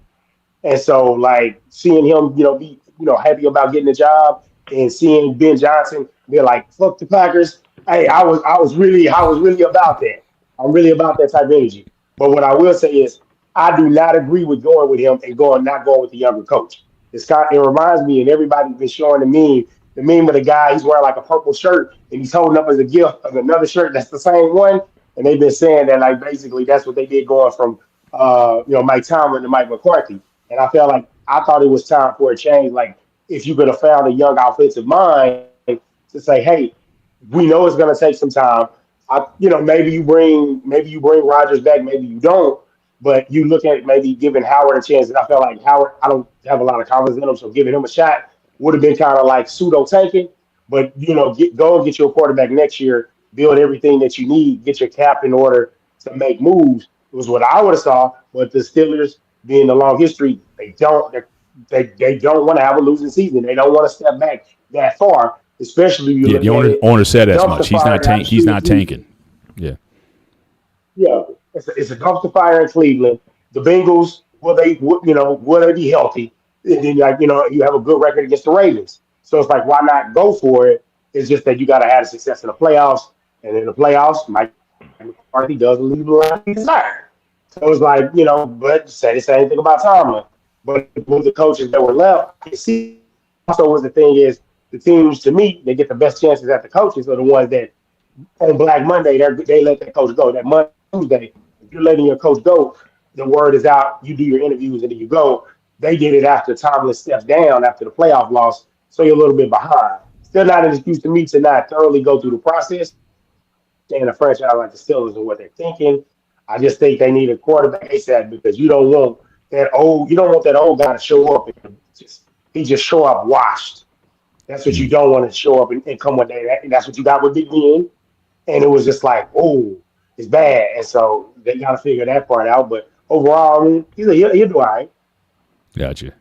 And so, like, seeing him, be, happy about getting the job, and seeing Ben Johnson be like, "Fuck the Packers." Hey, I was really about that. I'm really about that type of energy. But what I will say is, I do not agree with going with him and not going with the younger coach. It reminds me, and everybody's been showing the meme of the guy. He's wearing like a purple shirt, and he's holding up as a gift of another shirt that's the same one. And they've been saying that, like, basically that's what they did going from Mike Tomlin to Mike McCarthy. And I thought it was time for a change. Like, if you could have found a young offensive mind to say, hey, we know it's going to take some time. Maybe you bring Rodgers back, maybe you don't. But you look at maybe giving Howard a chance, and I felt like Howard, I don't have a lot of confidence in him, so giving him a shot would have been kind of like pseudo tanking. But go and get your quarterback next year, build everything that you need, get your cap in order to make moves. It was what I would have saw. But the Steelers, being the long history, they don't want to have a losing season. They don't want to step back that far, especially if you Yeah, look the at it. owner said as much. Dumpster fire down the He's street in not Cleveland. tanking. Yeah. Yeah, it's a dumpster fire in Cleveland. The Bengals, will they be healthy? And then you have a good record against the Ravens. So it's like, why not go for it? It's just that you got to have success in the playoffs, and in the playoffs, Mike McCarthy doesn't leave the line desired. So it's like, but say the same thing about Tomlin. But with the coaches that were left, you see, also was the thing is the teams to me they get the best chances at the coaches are the ones that on Black Monday they let that coach go. That Monday Tuesday, if you're letting your coach go, the word is out. You do your interviews and then you go. They did it after Tomlin steps down after the playoff loss, so you're a little bit behind. Still not an excuse to me to not thoroughly go through the process. And a franchise like the Steelers and what they're thinking. I just think they need a quarterback ASAP because you don't want that old guy to show up and he just show up washed. That's what you don't want to show up and come one day. That's what you got with Big Ben. And it was just like, oh, it's bad. And so they got to figure that part out. But overall, I mean, he'll do all right. Gotcha.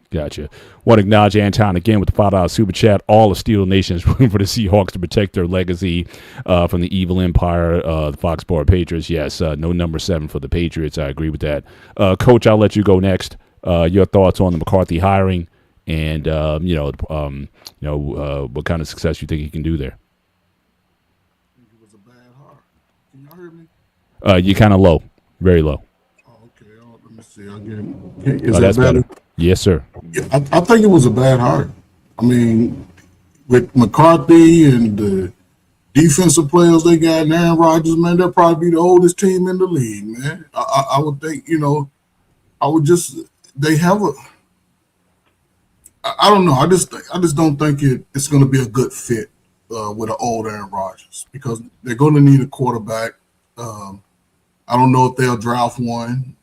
Want to acknowledge Anton again with the $5 super chat. All the Steel Nation is rooting for the Seahawks to protect their legacy from the evil empire, the Foxborough Patriots. Yes, no number 7 for the Patriots. I agree with that. Coach, I'll let you go next. Your thoughts on the McCarthy hiring and what kind of success you think he can do there? It was a bad hire. Can y'all hear me? You're kind of low, very low. Oh, okay. Let me see. Is Oh, that that's better? Yes, sir. Yeah, I think it was a bad hire. I mean, with McCarthy and the defensive players they got and Aaron Rodgers, man, they'll probably be the oldest team in the league, man. I would think, they have a. I don't know. I just don't think it's going to be a good fit with an old Aaron Rodgers because they're going to need a quarterback. I don't know if they'll draft one.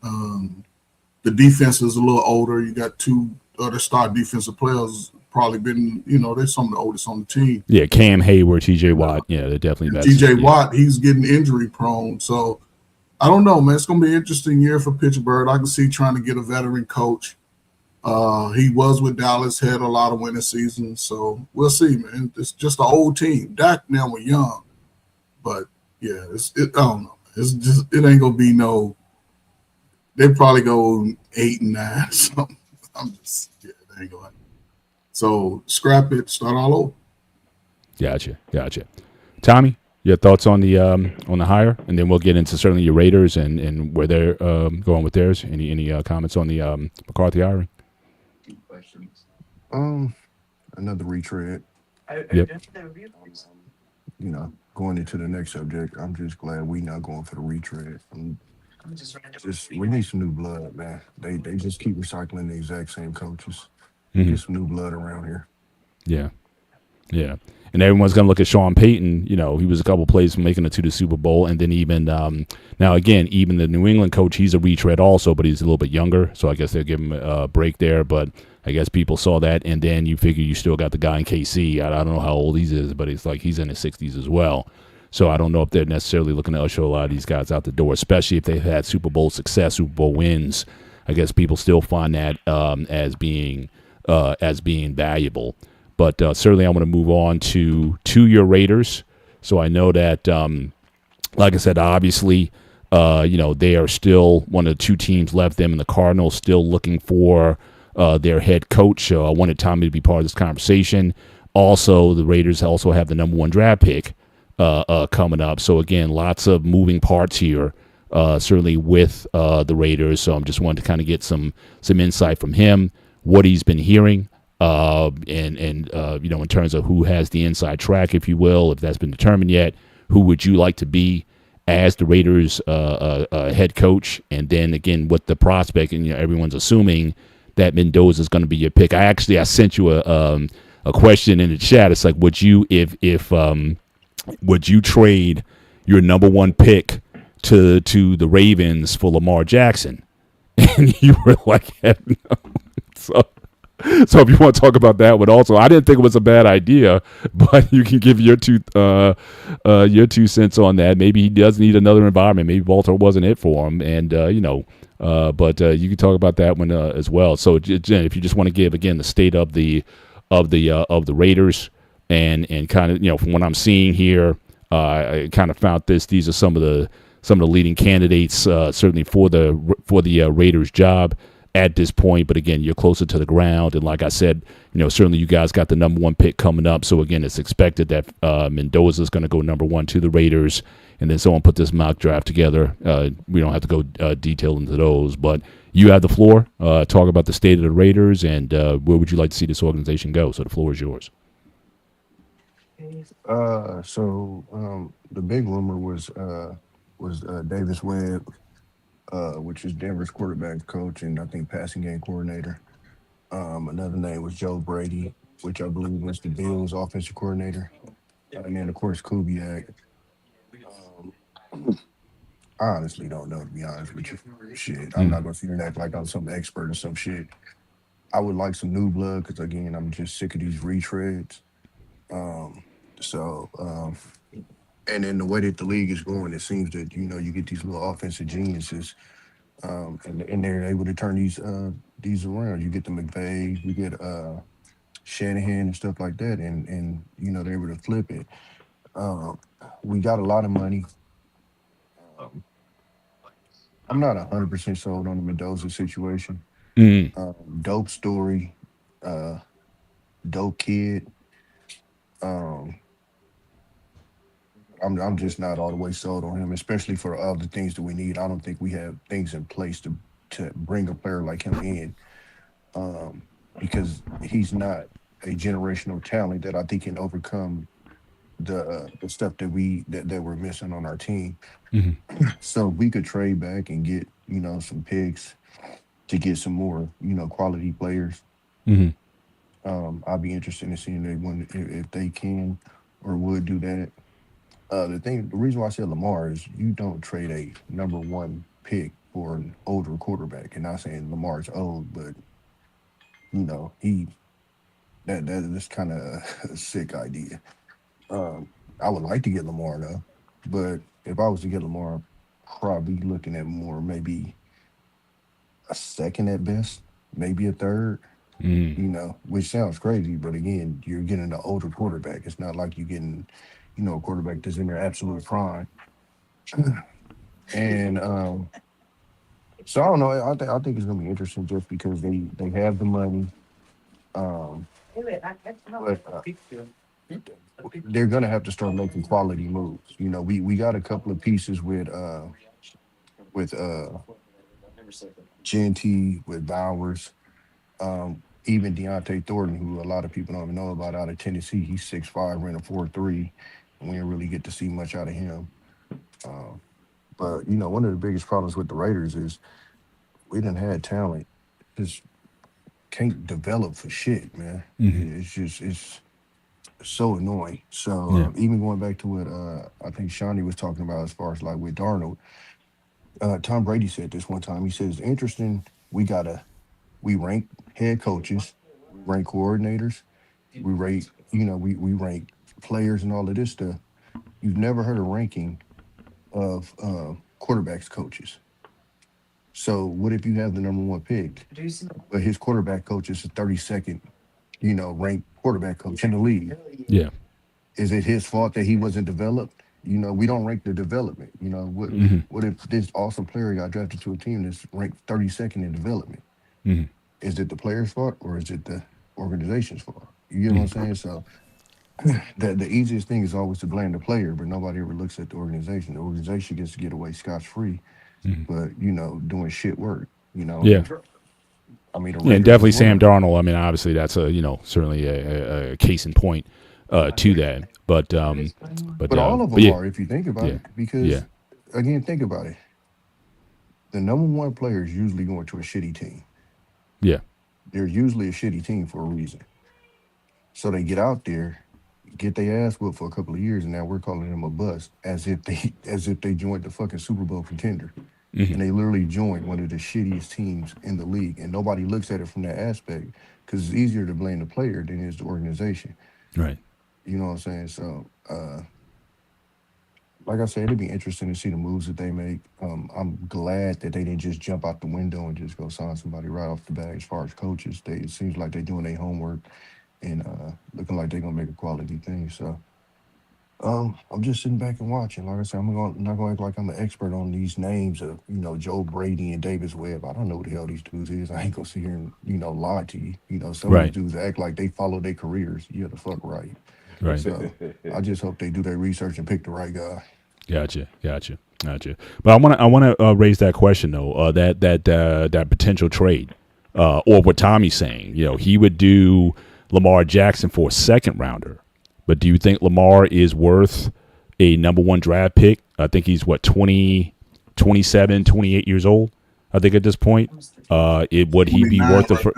The defense is a little older. You got 2 other star defensive players probably been, they're some of the oldest on the team. Yeah, Cam Hayward, T.J. Watt. Yeah, they're definitely best. T.J. Watt, he's getting injury prone. So I don't know, man. It's going to be an interesting year for Pittsburgh. I can see trying to get a veteran coach. He was with Dallas, had a lot of winning seasons. So we'll see, man. It's just an old team. Dak now we're young. But, yeah, I don't know. It ain't going to be no. They probably go 8 and 9 or something. They ain't going. So scrap it, start all over. Gotcha. Tommy, your thoughts on the hire, and then we'll get into certainly your Raiders and where they're going with theirs. Any comments on the McCarthy hiring? Another retread. Yep. Going into the next subject, I'm just glad we not going for the retread. We need some new blood, man. They just keep recycling the exact same coaches. Get some new blood around here. Yeah. And everyone's going to look at Sean Payton. He was a couple plays from making it to the Super Bowl. And then even even the New England coach, he's a retread also, but he's a little bit younger. So I guess they'll give him a break there. But I guess people saw that. And then you figure you still got the guy in KC. I don't know how old he is, but it's like he's in his 60s as well. So I don't know if they're necessarily looking to usher a lot of these guys out the door, especially if they've had Super Bowl success, Super Bowl wins. I guess people still find that as being valuable. But certainly I want to move on to your Raiders. So I know that, like I said, obviously, they are still one of the 2 teams left, them and the Cardinals, still looking for their head coach. I wanted Tommy to be part of this conversation. Also, the Raiders also have the number 1 draft pick coming up. So, again, lots of moving parts here, certainly with the Raiders. So I'm just wanting to kind of get some insight from him, what he's been hearing. In terms of who has the inside track, if you will, if that's been determined yet, who would you like to be as the Raiders head coach? And then again, with the prospect, and everyone's assuming that Mendoza is going to be your pick. I sent you a question in the chat. It's like, would you would you trade your number 1 pick to the Ravens for Lamar Jackson? and you were like, heck no. So, so if you want to talk about that one also, I didn't think it was a bad idea, but you can give your 2 cents on that. Maybe he does need another environment. Maybe Baltimore wasn't it for him, and but you can talk about that one as well. So, Jen, if you just want to give again the state of the Raiders, and kind of from what I'm seeing here, I kind of found this. These are some of the leading candidates, certainly for the Raiders job at this point. But again, you're closer to the ground, and like I said, certainly you guys got the number one pick coming up. So again, it's expected that Mendoza is going to go number one to the Raiders, and then someone put this mock draft together. We don't have to go detail into those, but you have the floor. Talk about the state of the Raiders, and where would you like to see this organization go? So the floor is yours. The big rumor was Davis Webb, which is Denver's quarterback coach and I think passing game coordinator. Another name was Joe Brady, which I believe was the Bills offensive coordinator. And then of course Kubiak. Um, I honestly don't know, to be honest with you. Shit, I'm not Mm, gonna sit here and act like I'm some expert or some shit. I would like some new blood because again, I'm just sick of these retreads. Um, so and then the way that the league is going, it seems that you get these little offensive geniuses, and they're able to turn these around. You get the McVay, you get Shanahan and stuff like that, and they're able to flip it. Um, we got a lot of money. Um, I'm not 100% sold on the Mendoza situation. mm, Dope story, uh, dope kid. Um, I'm just not all the way sold on him, especially for all the things that we need. I don't think we have things in place to bring a player like him in, because he's not a generational talent that I think can overcome the stuff that we're missing on our team. mm, So we could trade back and get some picks to get some more quality players. mm, I'd be interested in seeing if they can or would do that. The reason why I said Lamar is you don't trade a number one pick for an older quarterback. And not saying Lamar's old, but he that's kind of a sick idea. Um, I would like to get Lamar though, but if I was to get Lamar, probably looking at more maybe a second at best, maybe a third. mm. Which sounds crazy, but again, you're getting an older quarterback. It's not like you're getting, a quarterback that's in their absolute prime. And so I don't know. I think it's gonna be interesting just because they have the money, um, but they're gonna have to start making quality moves. We got a couple of pieces with Genty, with Bowers, even Deontay Thornton, who a lot of people don't even know about out of Tennessee. He's 6'5", ran a 4.3, and we didn't really get to see much out of him. Um, but one of the biggest problems with the Raiders is we didn't had talent, just can't develop for shit, man. It's so annoying. So Yeah. even going back to what I think Shawnee was talking about as far as like with Darnold, Tom Brady said this one time. He says, "Interesting. We rank head coaches, we rank coordinators, we rate we rank players and all of this stuff. You've never heard a ranking of quarterbacks coaches. So what if you have the number one pick, but his quarterback coach is the 32nd, ranked quarterback coach in the league? Yeah. Is it his fault that he wasn't developed? We don't rank the development. Hmm. What if this awesome player got drafted to a team that's ranked 32nd in development? Hmm. Is it the player's fault or is it the organization's fault? You get what I'm Hmm. saying? So the easiest thing is always to blame the player, but nobody ever looks at the organization. The organization gets to get away scotch free, Hmm. but doing shit work. Yeah. And I mean the Yeah, and Raiders as definitely Sam well. Darnold. I mean, obviously that's certainly a case in point to that. But all of But them yeah, are if you think about yeah, it, yeah, because again, think about it. The number one player is usually going to a shitty team. yeah. They're usually a shitty team for a reason. So they get out there, get their ass whooped for a couple of years, and now we're calling them a bust, as if they as if they joined the fucking Super Bowl contender. and they literally joined one of the shittiest teams in the league, and nobody looks at it from that aspect because it's easier to blame the player than it is the organization. Right. You know what I'm saying? So, like I said, it'd be interesting to see the moves that they make. I'm glad that they didn't just jump out the window and just go sign somebody right off the bat. As far as coaches, it seems like they're doing their homework and looking like they're gonna make a quality thing. So, I'm just sitting back and watching. Like I said, not gonna act like I'm an expert on these names of Joe Brady and Davis Webb. I don't know who the hell these dudes is. I ain't gonna sit here and lie to you. Some of these Right. dudes act like they follow their careers. You're the fuck right. Right. So I just hope they do their research and pick the right guy. Gotcha. But I want to raise that question though. That potential trade, or what Tommy's saying. He would do Lamar Jackson for a second rounder. But do you think Lamar is worth a number one draft pick? I think he's 27, 28 years old. I think at this point, would he be worth it for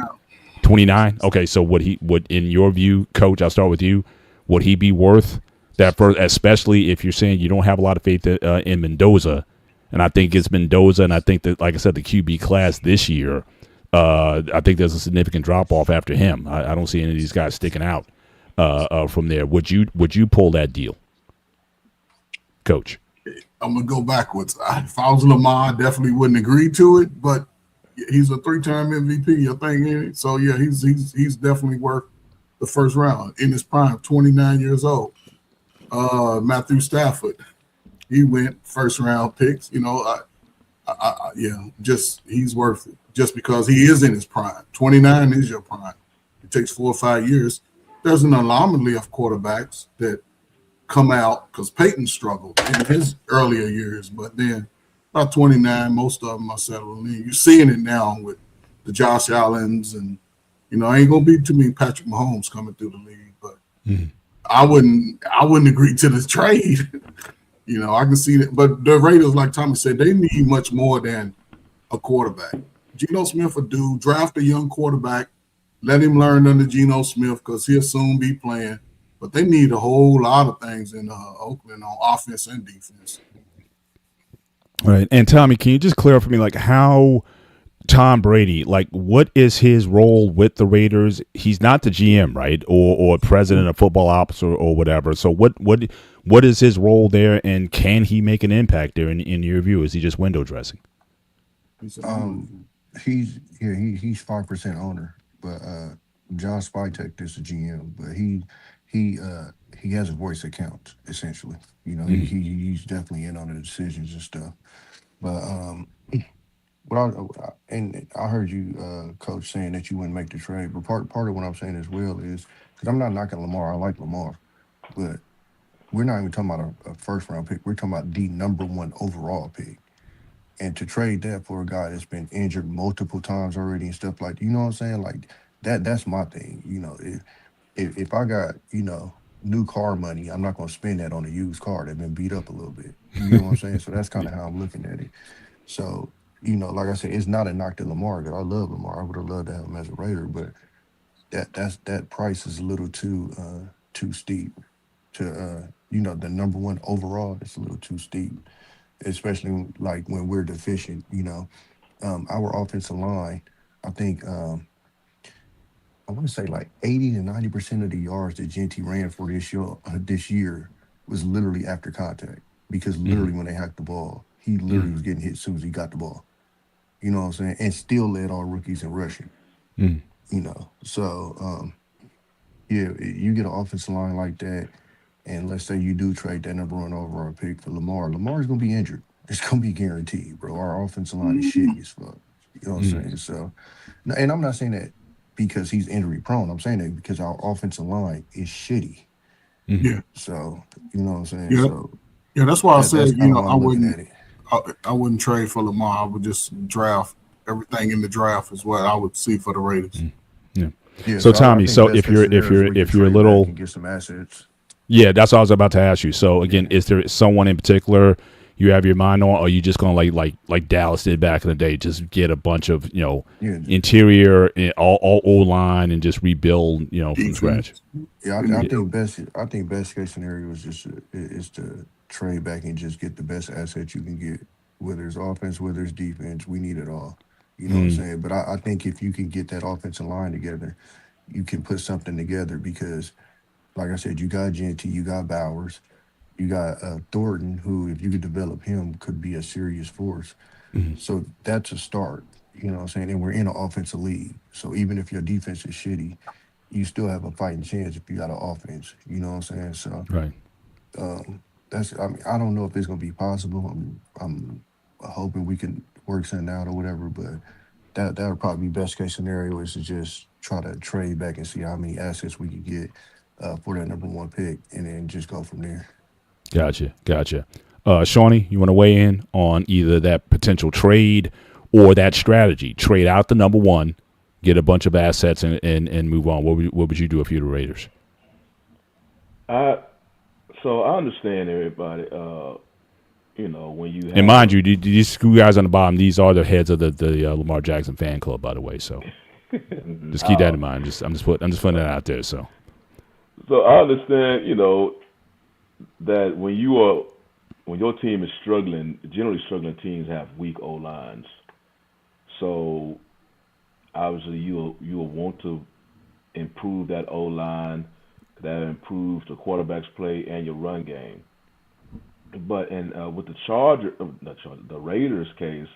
29? Okay, so would in your view, Coach? I'll start with you. Would he be worth that first, especially if you're saying you don't have a lot of faith in Mendoza? And I think it's Mendoza, and I think that, like I said, the QB class this year, I think there's a significant drop off after him. I don't see any of these guys sticking out from there. Would you pull that deal, Coach? I'm gonna go backwards. If I was Lamar, I definitely wouldn't agree to it. But he's a 3-time MVP, I think, ain't he? So yeah, he's definitely worth the first round in his prime, 29 years old. Matthew Stafford, he went first round picks. He's worth it just because he is in his prime. 29 is your prime. It takes 4 or 5 years. There's an anomaly of quarterbacks that come out because Peyton struggled in his earlier years, but then about 29, most of them are settling in. You're seeing it now with the Josh Allens, and ain't gonna be too many Patrick Mahomes coming through the league, but I wouldn't agree to the trade. I can see that, but the Raiders, like Tommy said, they need much more than a quarterback. Geno Smith would draft a young quarterback, let him learn under Geno Smith because he'll soon be playing. But they need a whole lot of things in Oakland on offense and defense. All right. And Tommy, can you just clear up for me, how Tom Brady, what is his role with the Raiders? He's not the GM, right? Or president of football ops or whatever. So what is his role there, and can he make an impact there in your view? Is he just window dressing? He's 5% owner, but John Spytek is the GM, but he has a voice that counts, essentially. He's definitely in on the decisions and stuff. But I heard you, Coach, saying that you wouldn't make the trade. But part of what I'm saying as well is because I'm not knocking Lamar. I like Lamar, but we're not even talking about a first round pick. We're talking about the number one overall pick. And to trade that for a guy that's been injured multiple times already and stuff like, you know what I'm saying? That's my thing. If I got, new car money, I'm not going to spend that on a used car that's been beat up a little bit. You know what I'm saying? So that's kind of how I'm looking at it. So, like I said, it's not a knock to Lamar, because I love Lamar. I would have loved to have him as a Raider, but that price is a little too steep to, the number one overall. It's a little too steep, especially when we're deficient. Our offensive line, I think, I want to say 80 to 90% of the yards that Genty ran for this year was literally after contact, because literally when they hacked the ball, he literally was getting hit as soon as he got the ball. You know what I'm saying? And still led all rookies in rushing. So you get an offensive line like that, and let's say you do trade that number one overall pick for Lamar's going to be injured. It's going to be guaranteed, bro. Our offensive line is shitty as fuck. You know what I'm saying? So, and I'm not saying that because he's injury prone. I'm saying that because our offensive line is shitty. Yeah. So, you know what I'm saying? Yeah. So, yeah, that's why I said, I I wouldn't trade for Lamar. I would just draft everything in the draft is what I would see for the Raiders. Yeah, so Tommy, if you're a little, get some assets. Yeah, that's what I was about to ask you. So again, is there someone in particular you have your mind on, or are you just going like Dallas did back in the day, just get a bunch of interior, all O line, and just rebuild from scratch? Yeah, I think best case scenario is to trade back and just get the best asset you can get. whether it's offense, whether it's defense, we need it all. You know what I'm saying? But I think if you can get that offensive line together, you can put something together because, like I said, you got Genty, you got Bowers, you got Thornton, who, if you could develop him, could be a serious force. So that's a start. You know what I'm saying? And we're in an offensive league. So even if your defense is shitty, you still have a fighting chance if you got an offense. You know what I'm saying? So Right. that's. I mean, I don't know if it's gonna be possible. I'm hoping we can work something out or whatever. But that would probably be best case scenario is to just try to trade back and see how many assets we can get for that number one pick, and then just go from there. Gotcha. Shawnee, you want to weigh in on either that potential trade or that strategy? Trade out the number one, get a bunch of assets, and move on. What would you do if you're the Raiders? So I understand everybody. When you have And mind you, these two guys on the bottom, these are the heads of the Lamar Jackson fan club, by the way. So just keep that in mind. I'm just putting that out there. So I understand, that when your team is struggling, generally struggling teams have weak O lines. So obviously you'll want to improve that O line. That improves the quarterback's play and your run game. But with the Raiders case,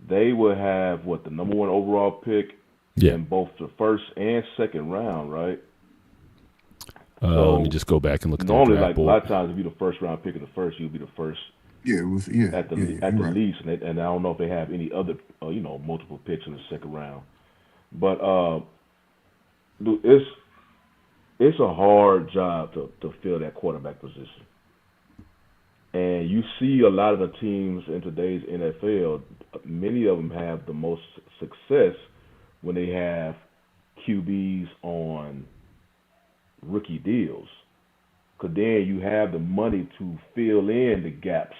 they will have the number one overall pick in both the first and second round, right? So let me just go back and look at the normally, draft a board. lot of times, if you're the first round pick in the first, you'll be the first at the right. least. And I don't know if they have any other multiple picks in the second round. But dude, it's a hard job to fill that quarterback position. And you see a lot of the teams in today's NFL, many of them have the most success when they have QBs on rookie deals. Because then you have the money to fill in the gaps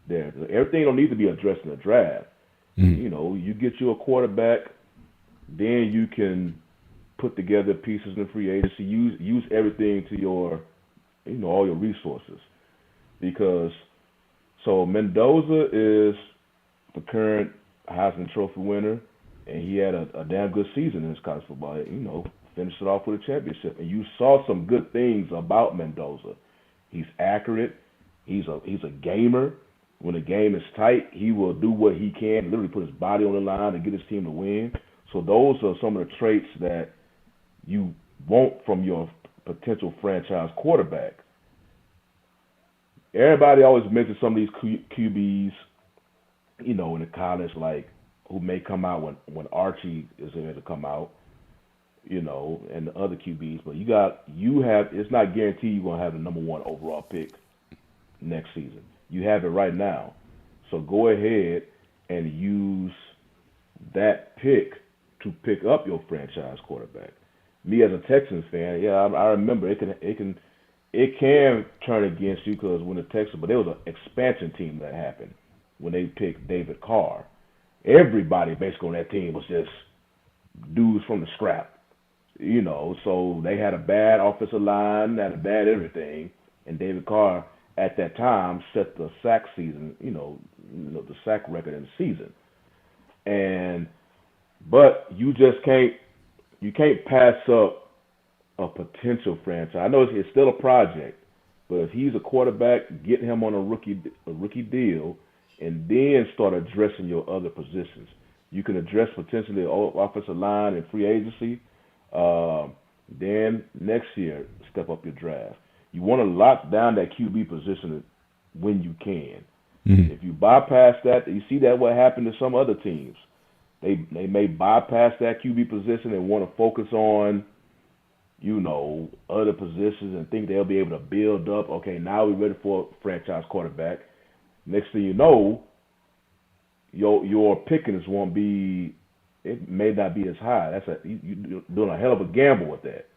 there. Everything don't need to be addressed in the draft. You get you a quarterback, then you can put together pieces in the free agency. Use everything to your, all your resources. Because Mendoza is the current Heisman Trophy winner, and he had a damn good season in his college football. Finished it off with a championship. And you saw some good things about Mendoza. He's accurate. He's a gamer. When the game is tight, he will do what he can, literally put his body on the line to get his team to win. So those are some of the traits that you want from your potential franchise quarterback. Everybody always mentions some of these QBs, in the college, like who may come out when Archie is going to come out, and the other QBs. But it's not guaranteed you're going to have the number one overall pick next season. You have it right now. So go ahead and use that pick to pick up your franchise quarterback. Me as a Texans fan, I remember it can turn against you because when the Texans, but there was an expansion team that happened when they picked David Carr. Everybody basically on that team was just dudes from the scrap, So they had a bad offensive line, had a bad everything, and David Carr at that time set the sack season, the sack record in the season. But you just can't pass up a potential franchise. I know it's still a project, but if he's a quarterback, get him on a rookie deal, and then start addressing your other positions. You can address potentially offensive line and free agency. Then next year, step up your draft. You want to lock down that QB position when you can. If you bypass that, you see that what happened to some other teams. They may bypass that QB position and want to focus on, other positions and think they'll be able to build up. Okay, now we're ready for a franchise quarterback. Next thing you know, your pickings won't be. It may not be as high. You're doing a hell of a gamble with that.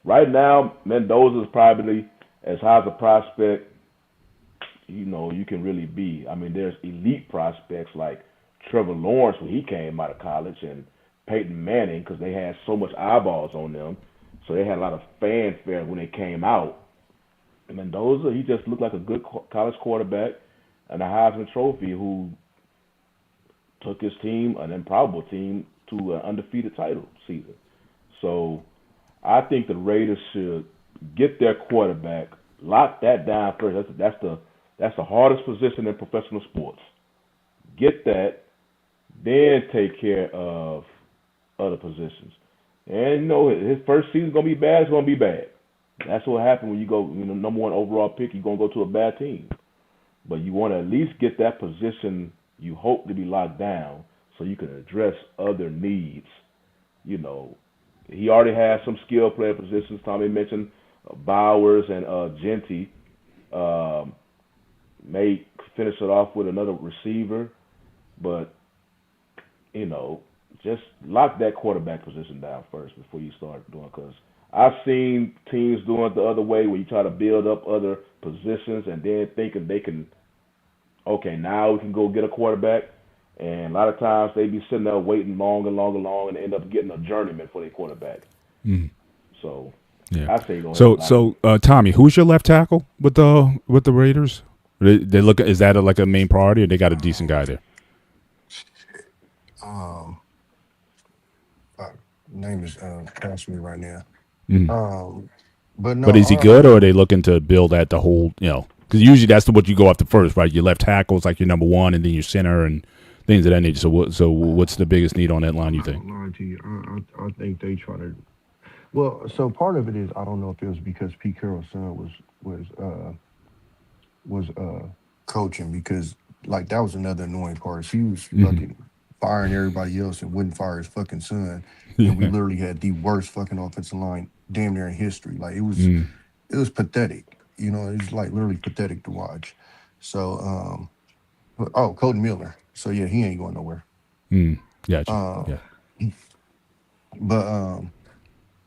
Right now, Mendoza is probably as high as a prospect you can really be. I mean, there's elite prospects like Trevor Lawrence when he came out of college, and Peyton Manning because they had so much eyeballs on them, so they had a lot of fanfare when they came out. And Mendoza, he just looked like a good college quarterback. and a Heisman Trophy who took his team, an improbable team, to an undefeated title season. So I think the Raiders should get their quarterback, lock that down first. That's the hardest position in professional sports. Get that, then take care of other positions. And his first season's gonna be bad. It's gonna be bad. That's what happens when you go, number one overall pick. You're gonna go to a bad team, but you want to at least get that position you hope to be locked down, so you can address other needs. He already has some skill player positions. Tommy mentioned Bowers and Genty. May finish it off with another receiver, but just lock that quarterback position down first before you start doing. Because I've seen teams doing it the other way, where you try to build up other positions and then thinking they can. Okay, now we can go get a quarterback, and a lot of times they be sitting there waiting long and end up getting a journeyman for their quarterback. Mm. So Yeah. I say go ahead. So Tommy, who's your left tackle with the Raiders? They look. Is that like a main priority, or they got a decent guy there? Name is passing me right now. Mm. But no. But is he good, or are they looking to build at the whole? Because usually that's what you go after first, right? Your left tackle is like your number one, and then your center and things of that nature. So what's the biggest need on that line, you think? I won't lie to you. I think they try to. Well, so part of it is I don't know if it was because Pete Carroll's son was coaching, because like that was another annoying part. He was fucking firing everybody else and wouldn't fire his fucking son. And we literally had the worst fucking offensive line damn near in history. Like it was pathetic. It's like literally pathetic to watch. So Colton Miller. So yeah, he ain't going nowhere. Gotcha. Yeah. But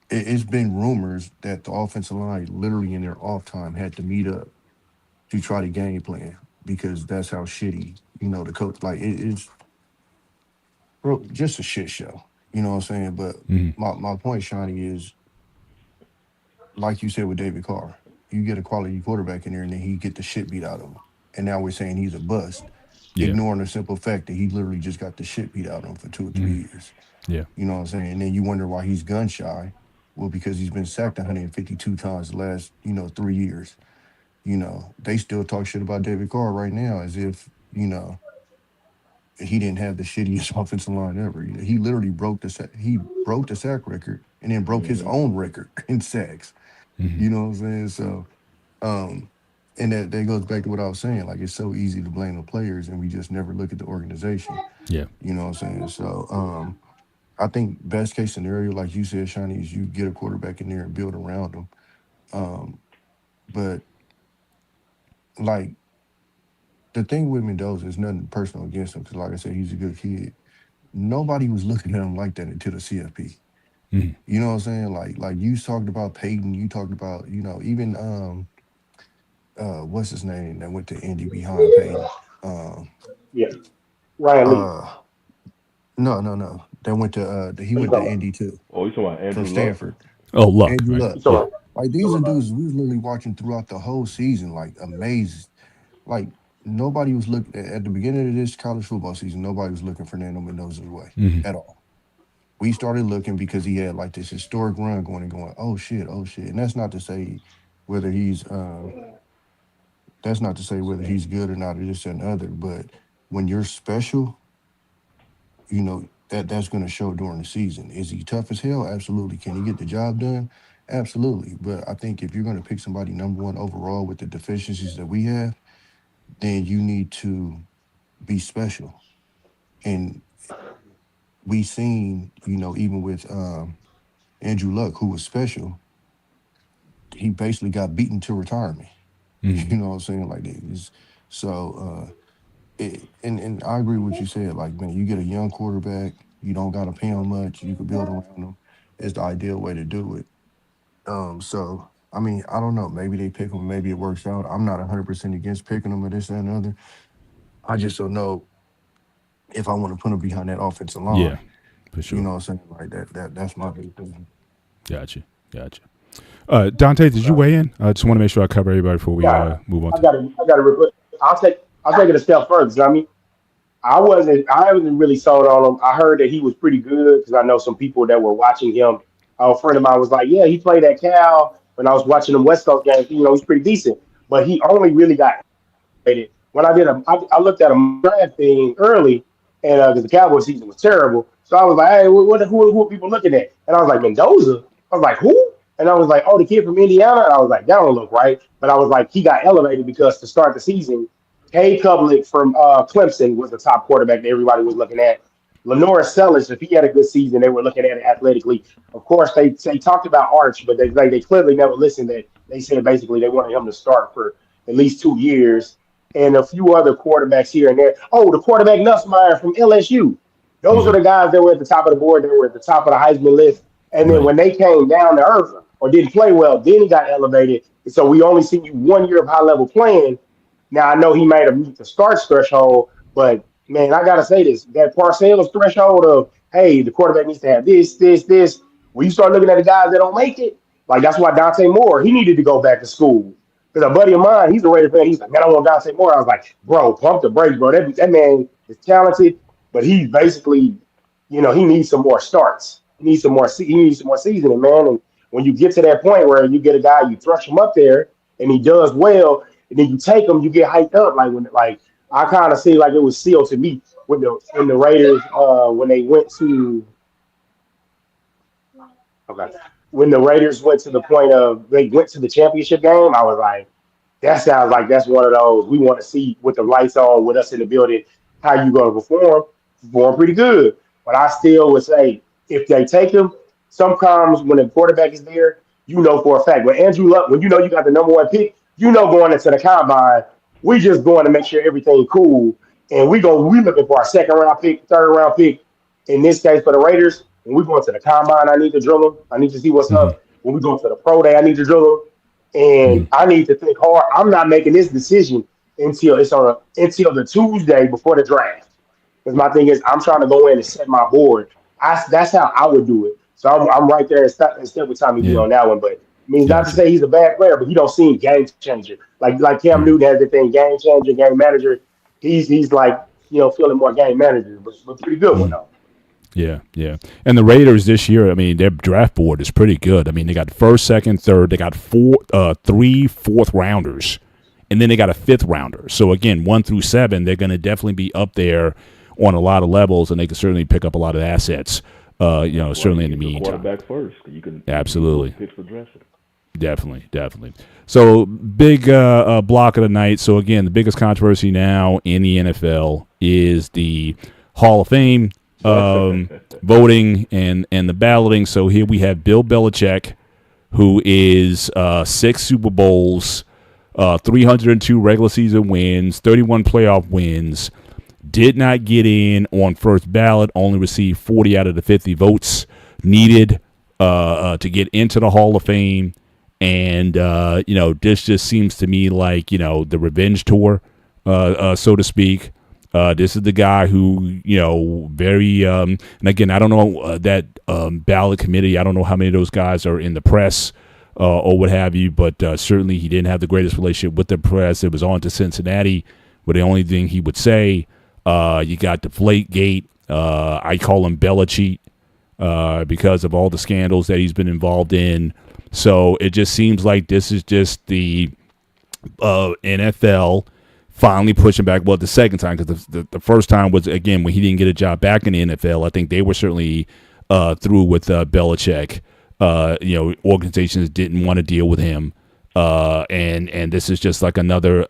it's been rumors that the offensive line literally in their off time had to meet up to try to game plan, because that's how shitty, the coach, like it's bro, just a shit show. You know what I'm saying? But my point, Shawnee, is like you said with David Carr, you get a quality quarterback in there and then he get the shit beat out of him. And now we're saying he's a bust, ignoring the simple fact that he literally just got the shit beat out of him for 2 or 3 years. Yeah. You know what I'm saying? And then you wonder why he's gun shy. Well, because he's been sacked 152 times the last, 3 years. They still talk shit about David Carr right now as if, he didn't have the shittiest offensive line ever. He literally broke the sack record and then broke his own record in sacks. You know what I'm saying? So, and that goes back to what I was saying. Like, it's so easy to blame the players and we just never look at the organization. Yeah. You know what I'm saying? So, I think best case scenario, like you said, Shawnee, is you get a quarterback in there and build around him. But like, the thing with Mendoza is nothing personal against him, because like I said, he's a good kid. Nobody was looking at him like that until the CFP. You know what I'm saying? Like you talked about Peyton, you talked about, even what's his name that went to Indy behind Peyton? Yeah, Ryan Lee. No. That went to he went to Indy too. Oh, you talking about Andrew From Luck? Stanford. Oh, Luck. Andrew Right. Luck. You talking about- Like these are dudes we was literally watching throughout the whole season, like amazed. Like nobody was looking at the beginning of this college football season. Nobody was looking Fernando Mendoza's way at all. We started looking because he had like this historic run going. Oh shit. And that's not to say whether he's good or not, or this and other. But when you're special, that's going to show during the season. Is he tough as hell? Absolutely. Can he get the job done? Absolutely. But I think if you're going to pick somebody number one overall with the deficiencies that we have, then you need to be special. And we seen, even with Andrew Luck, who was special, he basically got beaten to retirement. You know what I'm saying? Like this. So and I agree with what you said. Like, man, you get a young quarterback, you don't gotta pay him much, you can build around him. It's the ideal way to do it. So I mean, I don't know. Maybe they pick him, maybe it works out. I'm not 100% against picking him or this, that, and other. I just don't know if I want to put him behind that offensive line. Yeah, for sure. You know what I'm saying? Like that's my big thing. Gotcha. Dante, did you weigh in? I just want to make sure I cover everybody before we move on. I got to. I'll I'll take it a step further. So, I mean, I wasn't really sold on him. I heard that he was pretty good because I know some people that were watching him. A friend of mine was like, "Yeah, he played at Cal." When I was watching them West Coast games, he's pretty decent. But he only really got elevated when I looked at a draft thing early, and because the Cowboy season was terrible, so I was like, "Hey, who are people looking at?" And I was like, "Mendoza." I was like, "Who?" And I was like, "Oh, the kid from Indiana." And I was like, "That don't look right." But I was like, he got elevated because to start the season, Cade Klubnik from Clemson was the top quarterback that everybody was looking at. Lenore Sellers, if he had a good season, they were looking at it athletically. Of course, they talked about Arch, but they clearly never listened. That they said basically they wanted him to start for at least 2 years, and a few other quarterbacks here and there. Oh, the quarterback Nussmeier from LSU. Those Mm-hmm. are the guys that were at the top of the board. They were at the top of the Heisman list. And then Right. when they came down to earth or didn't play well, then he got elevated. And so we only see you 1 year of high level playing. Now I know he might have meet the starts threshold, but man, I gotta say this: that Parcells threshold of hey, the quarterback needs to have this. When you start looking at the guys that don't make it, like that's why Dante Moore he needed to go back to school. Because a buddy of mine, he's a Raider fan. He's like, man, I want Dante Moore. I was like, bro, pump the brakes, bro. That man is talented, but he's basically, he needs some more starts. He needs some more seasoning, man. And when you get to that point where you get a guy, you thrust him up there, and he does well, and then you take him, you get hyped up. Like I kind of see like it was sealed to me when the Raiders when they went to okay when the Raiders went to the point of they went to the championship game. I was like, that sounds like that's one of those we want to see with the lights on with us in the building. How you going to perform? Perform pretty good, but I still would say if they take him, sometimes when the quarterback is there, you know for a fact. When Andrew Luck, when you know you got the number one pick, going into the combine, we just going to make sure everything cool, and we looking for our second round pick, third round pick. In this case, for the Raiders, when we go into the combine, I need to drill them. I need to see what's Mm-hmm. up. When we go to the pro day, I need to drill them, Mm-hmm. and I need to think hard. I'm not making this decision until the Tuesday before the draft. Because my thing is, I'm trying to go in and set my board. That's how I would do it. So I'm right there instead with Tommy B Yeah. on that one. But I mean, not to Gotcha. say he's a bad player, but he don't seem game changer. Like Cam Right. Newton has the thing, game changer, game manager. He's like feeling more game manager, but pretty good one Mm-hmm. though. Yeah, yeah. And the Raiders this year, I mean, their draft board is pretty good. I mean, they got first, second, third. They got three fourth rounders, and then they got a fifth rounder. So again, 1 through 7, they're going to definitely be up there on a lot of levels, and they can certainly pick up a lot of assets. Certainly in the meantime. Quarterback first, you can Absolutely. pick for dressing. Definitely. So big block of the night. So again, the biggest controversy now in the NFL is the Hall of Fame voting and the balloting. So here we have Bill Belichick, who is 6 Super Bowls, 302 regular season wins, 31 playoff wins. Did not get in on first ballot. Only received 40 out of the 50 votes needed to get into the Hall of Fame. And this just seems to me like the revenge tour, so to speak. This is the guy who, very, and again, I don't know that ballot committee. I don't know how many of those guys are in the press or what have you, but certainly he didn't have the greatest relationship with the press. It was on to Cincinnati, where the only thing he would say, you got Deflategate. I call him Belichick because of all the scandals that he's been involved in. So it just seems like this is just the NFL finally pushing back. Well, the second time, because the first time was, again, when he didn't get a job back in the NFL. I think they were certainly through with Belichick. Organizations didn't want to deal with him. And this is just like another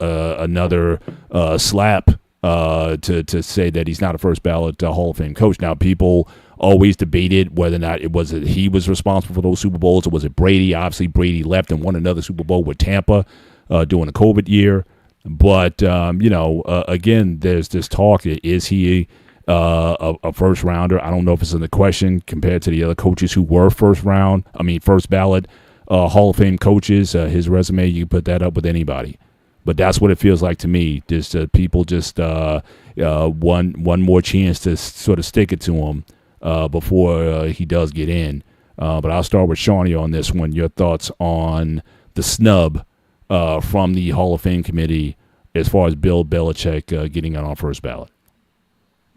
slap to say that he's not a first ballot Hall of Fame coach. Now, people always debated whether or not he was responsible for those Super Bowls, or was it Brady? Obviously, Brady left and won another Super Bowl with Tampa during the COVID year. But, again, there's this talk. Is he a first rounder? I don't know if it's in the question compared to the other coaches who were first ballot Hall of Fame coaches. His resume, you can put that up with anybody. But that's what it feels like to me. Just people just one more chance to sort of stick it to him before he does get in. But I'll start with Shawnee on this one. Your thoughts on the snub from the Hall of Fame committee as far as Bill Belichick getting on first ballot?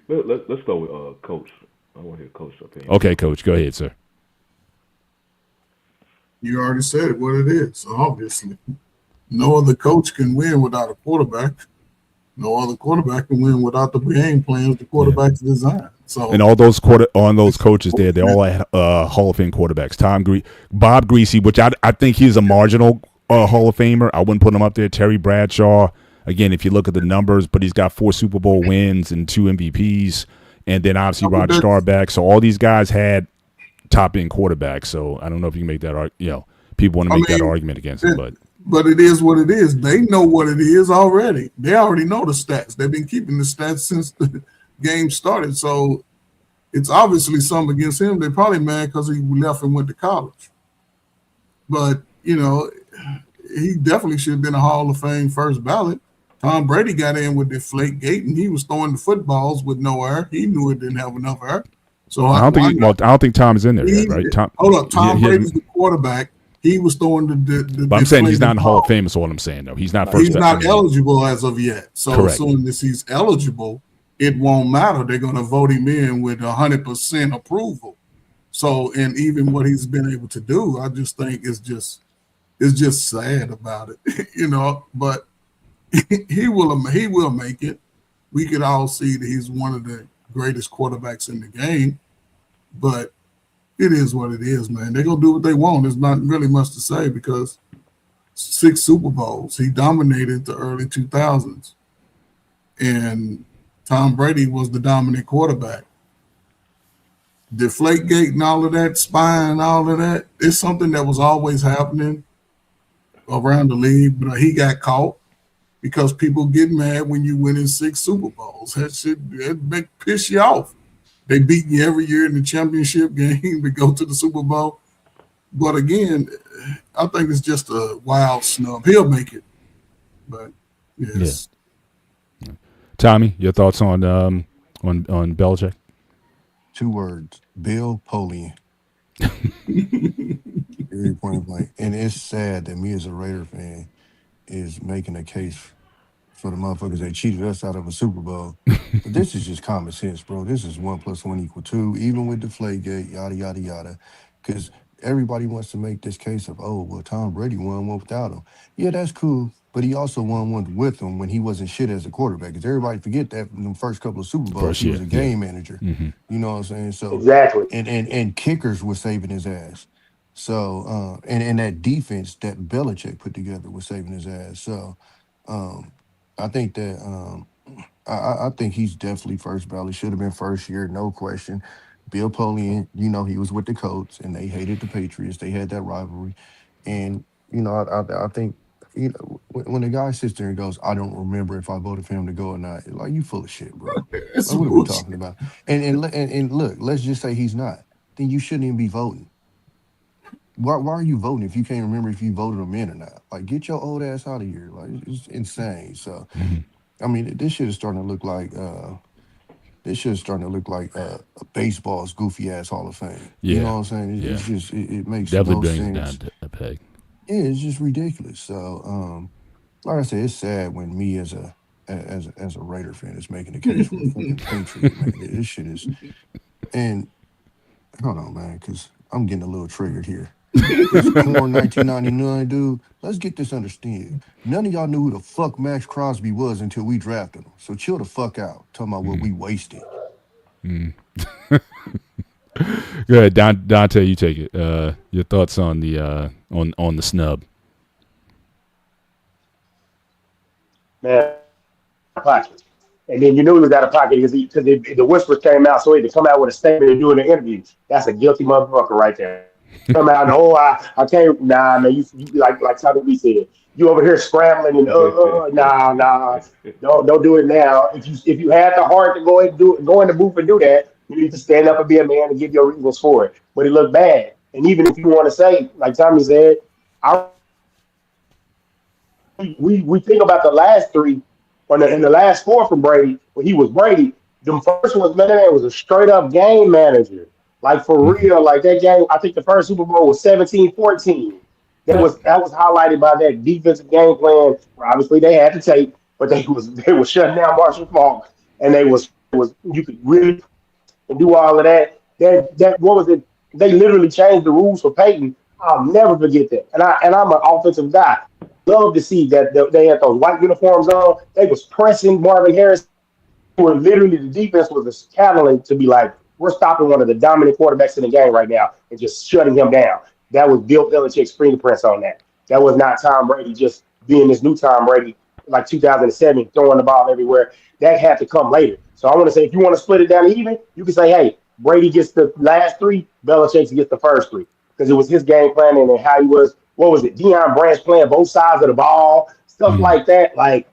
Let's go with Coach. I want to hear Coach's opinion. Okay, Coach, go ahead, sir. You already said what it is, obviously. No other coach can win without a quarterback. No other quarterback can win without the game plans the quarterback's designed. So, and all those coaches there, they all had Hall of Fame quarterbacks. Bob Greasy, which I think he's a marginal Hall of Famer. I wouldn't put him up there. Terry Bradshaw, again, if you look at the numbers, but he's got 4 Super Bowl wins and 2 MVPs, and then obviously Roger Staubach. So all these guys had top end quarterbacks. So I don't know if you can make that. People want to make that argument against it, but it is what it is. They know what it is already. They already know the stats. They've been keeping the stats since the game started. So it's obviously something against him. They're probably mad because he left and went to college. But, he definitely should have been a Hall of Fame first ballot. Tom Brady got in with Deflategate, and he was throwing the footballs with no air. He knew it didn't have enough air. So I don't think Tom is in there yet, right? Tom Brady's the quarterback. He was throwing the but I'm saying he's not in the Hall of Fame is what I'm saying, though. He's not He's not eligible as of yet. So correct. As soon as he's eligible, it won't matter. They're going to vote him in with 100% approval. So, and even what he's been able to do, I just think it's just sad about it, but he will make it. We could all see that he's one of the greatest quarterbacks in the game, but it is what it is, man. They're going to do what they want. There's not really much to say because 6 Super Bowls. He dominated the early 2000s. And Tom Brady was the dominant quarterback. Deflategate and all of that, spying, all of that, it's something that was always happening around the league, but he got caught because people get mad when you win in 6 Super Bowls. That piss you off. They beat you every year in the championship game to go to the Super Bowl. But again, I think it's just a wild snub. He'll make it. But yes. Yeah. Tommy, your thoughts on Belichick? 2 words. Bill Polian. Very point blank. And it's sad that me as a Raider fan is making a case for the motherfuckers that cheated us out of a Super Bowl. But this is just common sense, bro. This is 1 + 1 = 2, even with Deflategate, yada, yada, yada. Because everybody wants to make this case of, Tom Brady won one without him. Yeah, that's cool. But he also won one with him when he wasn't shit as a quarterback. Because everybody forget that in the first couple of Super Bowls, he was a game manager. Mm-hmm. You know what I'm saying? So exactly. And kickers were saving his ass. So and that defense that Belichick put together was saving his ass. So I think that I think he's definitely first ballot. Should have been first year, no question. Bill Polian, he was with the Colts and they hated the Patriots. They had that rivalry, and I think when the guy sits there and goes, I don't remember if I voted for him to go or not. Like, you full of shit, bro. Like, what are we talking about? And look, let's just say he's not. Then you shouldn't even be voting. Why are you voting if you can't remember if you voted him in or not? Like, get your old ass out of here. Like, it's insane. So, I mean, this shit is starting to look like a baseball's goofy ass Hall of Fame. Yeah. You know what I'm saying? It's just it makes definitely no brings sense. Down to a peg. Yeah, it's just ridiculous. So, like I said, it's sad when me as a Raider fan is making a case for the fucking Patriot. This shit is, and hold on, man, because I'm getting a little triggered here. This corn 1999, dude. Let's get this understood. None of y'all knew who the fuck Max Crosby was until we drafted him. So chill the fuck out. Talking about what we wasted. Go ahead, Dante. You take it. Your thoughts on the on the snub? Man, pocket. And then you knew he was out of pocket because the whispers came out, so he had to come out with a statement and do an interview. That's a guilty motherfucker right there. Come out and I can't. Nah, man, you like Tommy B said. You over here scrambling and nah. Don't do it now. If you have the heart to go in the booth and do that, you need to stand up and be a man and give your reasons for it. But it looked bad. And even if you want to say, like Tommy said, we think about the last 3 and the last 4 from Brady when he was Brady. The first ones, man, was a straight up game manager. Like, for real, like that game, I think the first Super Bowl was 17-14. That was highlighted by that defensive game plan where obviously they had to take, but they was shutting down Marshall Falk, and they was you could really and do all of that. That what was it? They literally changed the rules for Peyton. I'll never forget that. And I'm an offensive guy. Love to see that they had those white uniforms on. They was pressing Marvin Harris were literally the defense was tattling to be like, we're stopping one of the dominant quarterbacks in the game right now and just shutting him down. That was Bill Belichick's fingerprints on that. That was not Tom Brady just being this new Tom Brady like 2007 throwing the ball everywhere. That had to come later. So I want to say if you want to split it down even, you can say, hey, Brady gets the last three, Belichick gets the first three because it was his game planning and how he was. What was it? Deion Branch playing both sides of the ball, stuff like that. Like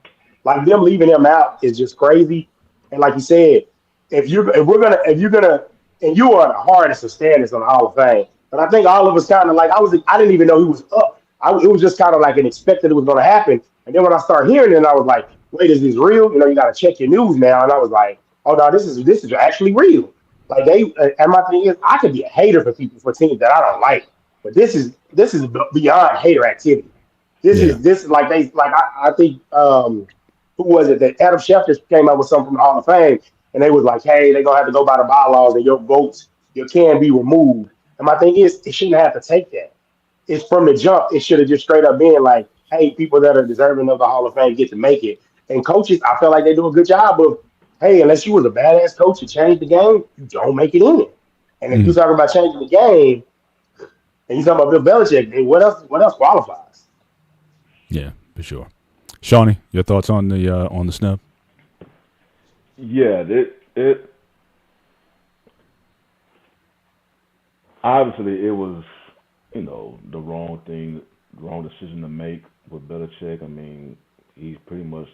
them leaving him out is just crazy. And like you said, if you're gonna and you are the hardest of standards on the Hall of Fame. But I think all of us kind of like I didn't even know he was up. It was just kind of like an expected it was going to happen. And then when I started hearing it, I was like, wait, is this real? You got to check your news now. And I was like, oh no, this is actually real. Like and my thing is, I could be a hater for people for teams that I don't like, but this is beyond hater activity. This is like I think who was it that Adam Schefter came up with something from the Hall of Fame, and they was like, hey, they're gonna have to go by the bylaws, and your votes, your can be removed. And my thing is, it shouldn't have to take that. It's from the jump. It should have just straight up been like, hey, people that are deserving of the Hall of Fame get to make it. And coaches, I feel like they do a good job of, hey, unless you was a badass coach and changed the game, you don't make it in. And if you talk about changing the game, and you talk about Bill Belichick, then what else? What else qualifies? Yeah, for sure. Shawnee, your thoughts on the snub? Yeah, it obviously it was the wrong thing, the wrong decision to make with Belichick. I mean, he's pretty much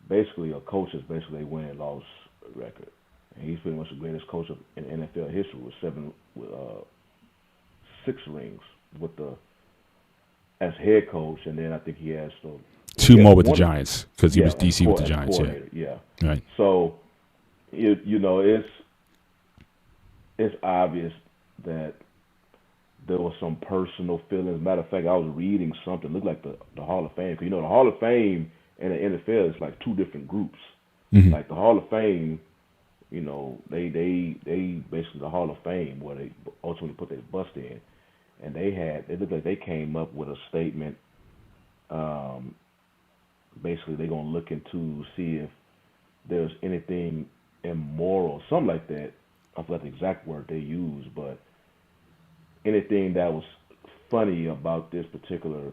basically a coach is basically a win and loss record. And he's pretty much the greatest coach in NFL history with 6 rings with the as head coach, and then I think he has 2 more with the Giants because he was DC with the Giants. Yeah, right. So it's obvious that there was some personal feelings. Matter of fact, I was reading something looked like the Hall of Fame, because the Hall of Fame and the NFL is like 2 different groups. Like the Hall of Fame, they basically the Hall of Fame where they ultimately put their bust in. And it looked like they came up with a statement. Basically, they're going to look into see if there's anything immoral, something like that. I forgot the exact word they used, but anything that was funny about this particular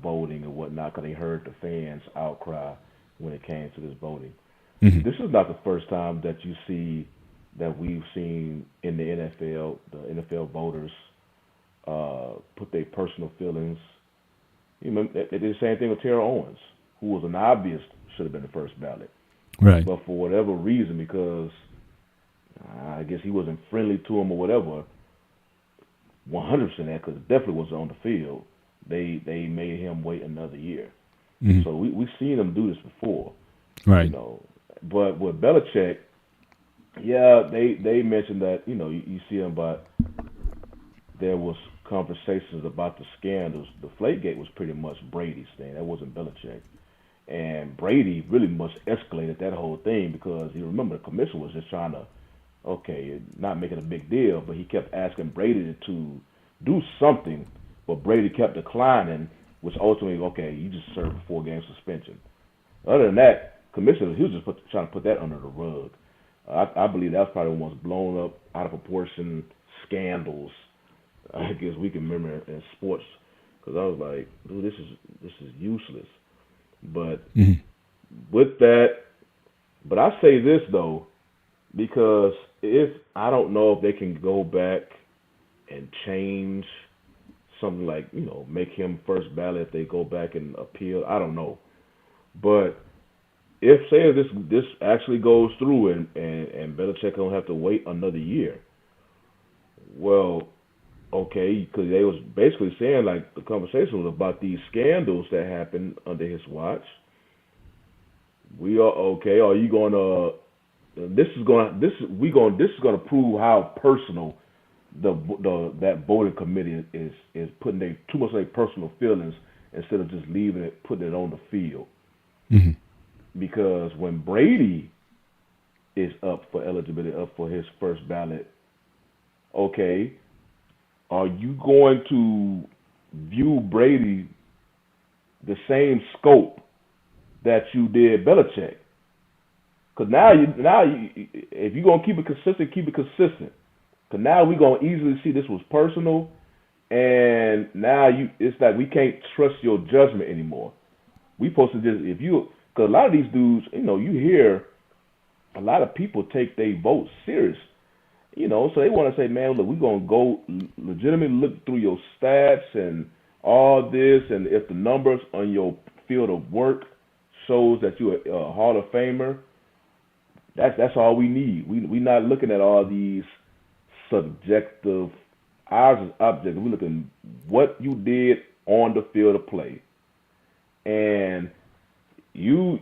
voting and whatnot, because they heard the fans' outcry when it came to this voting. This is not the first time that you see that we've seen in the NFL voters put their personal feelings. They did the same thing with Terrell Owens, who was an obvious should have been the first ballot. Right. But for whatever reason, because I guess he wasn't friendly to him or whatever, 100% that, because definitely was on the field, they made him wait another year. So we've seen him do this before. Right. But with Belichick, yeah, they mentioned that, you see him, but there was conversations about the scandals. The Flakegate was pretty much Brady's thing. That wasn't Belichick. And Brady really much escalated that whole thing because you remember the commissioner was just trying to, not making a big deal, but he kept asking Brady to do something, but Brady kept declining, which ultimately, you just served a 4-game suspension. Other than that, commissioner, he was just trying to put that under the rug. I believe that was probably one of the most blown up, out of proportion scandals I guess we can remember in sports, because I was like, dude, this is useless. But with that, but I say this though, because I don't know if they can go back and change something like, make him first ballot if they go back and appeal. I don't know. But if say this actually goes through and Belichick don't have to wait another year, well, okay, because they was basically saying like the conversation was about these scandals that happened under his watch. We are okay. Are you gonna? This is gonna prove how personal that voting committee is putting too much of their personal feelings instead of just putting it on the field. Mm-hmm. Because when Brady is up for eligibility, up for his first ballot, okay, are you going to view Brady the same scope that you did Belichick? Because now if you're gonna keep it consistent, keep it consistent. Because now we're gonna easily see this was personal, and now it's like we can't trust your judgment anymore. We supposed to just because a lot of these dudes, you hear a lot of people take their votes serious, so they want to say, man, look, we're gonna go legitimately look through your stats and all this, and if the numbers on your field of work shows that you're a Hall of Famer, that's all we need. We're not looking at all these subjective. Ours is objective. We're looking what you did on the field of play, and you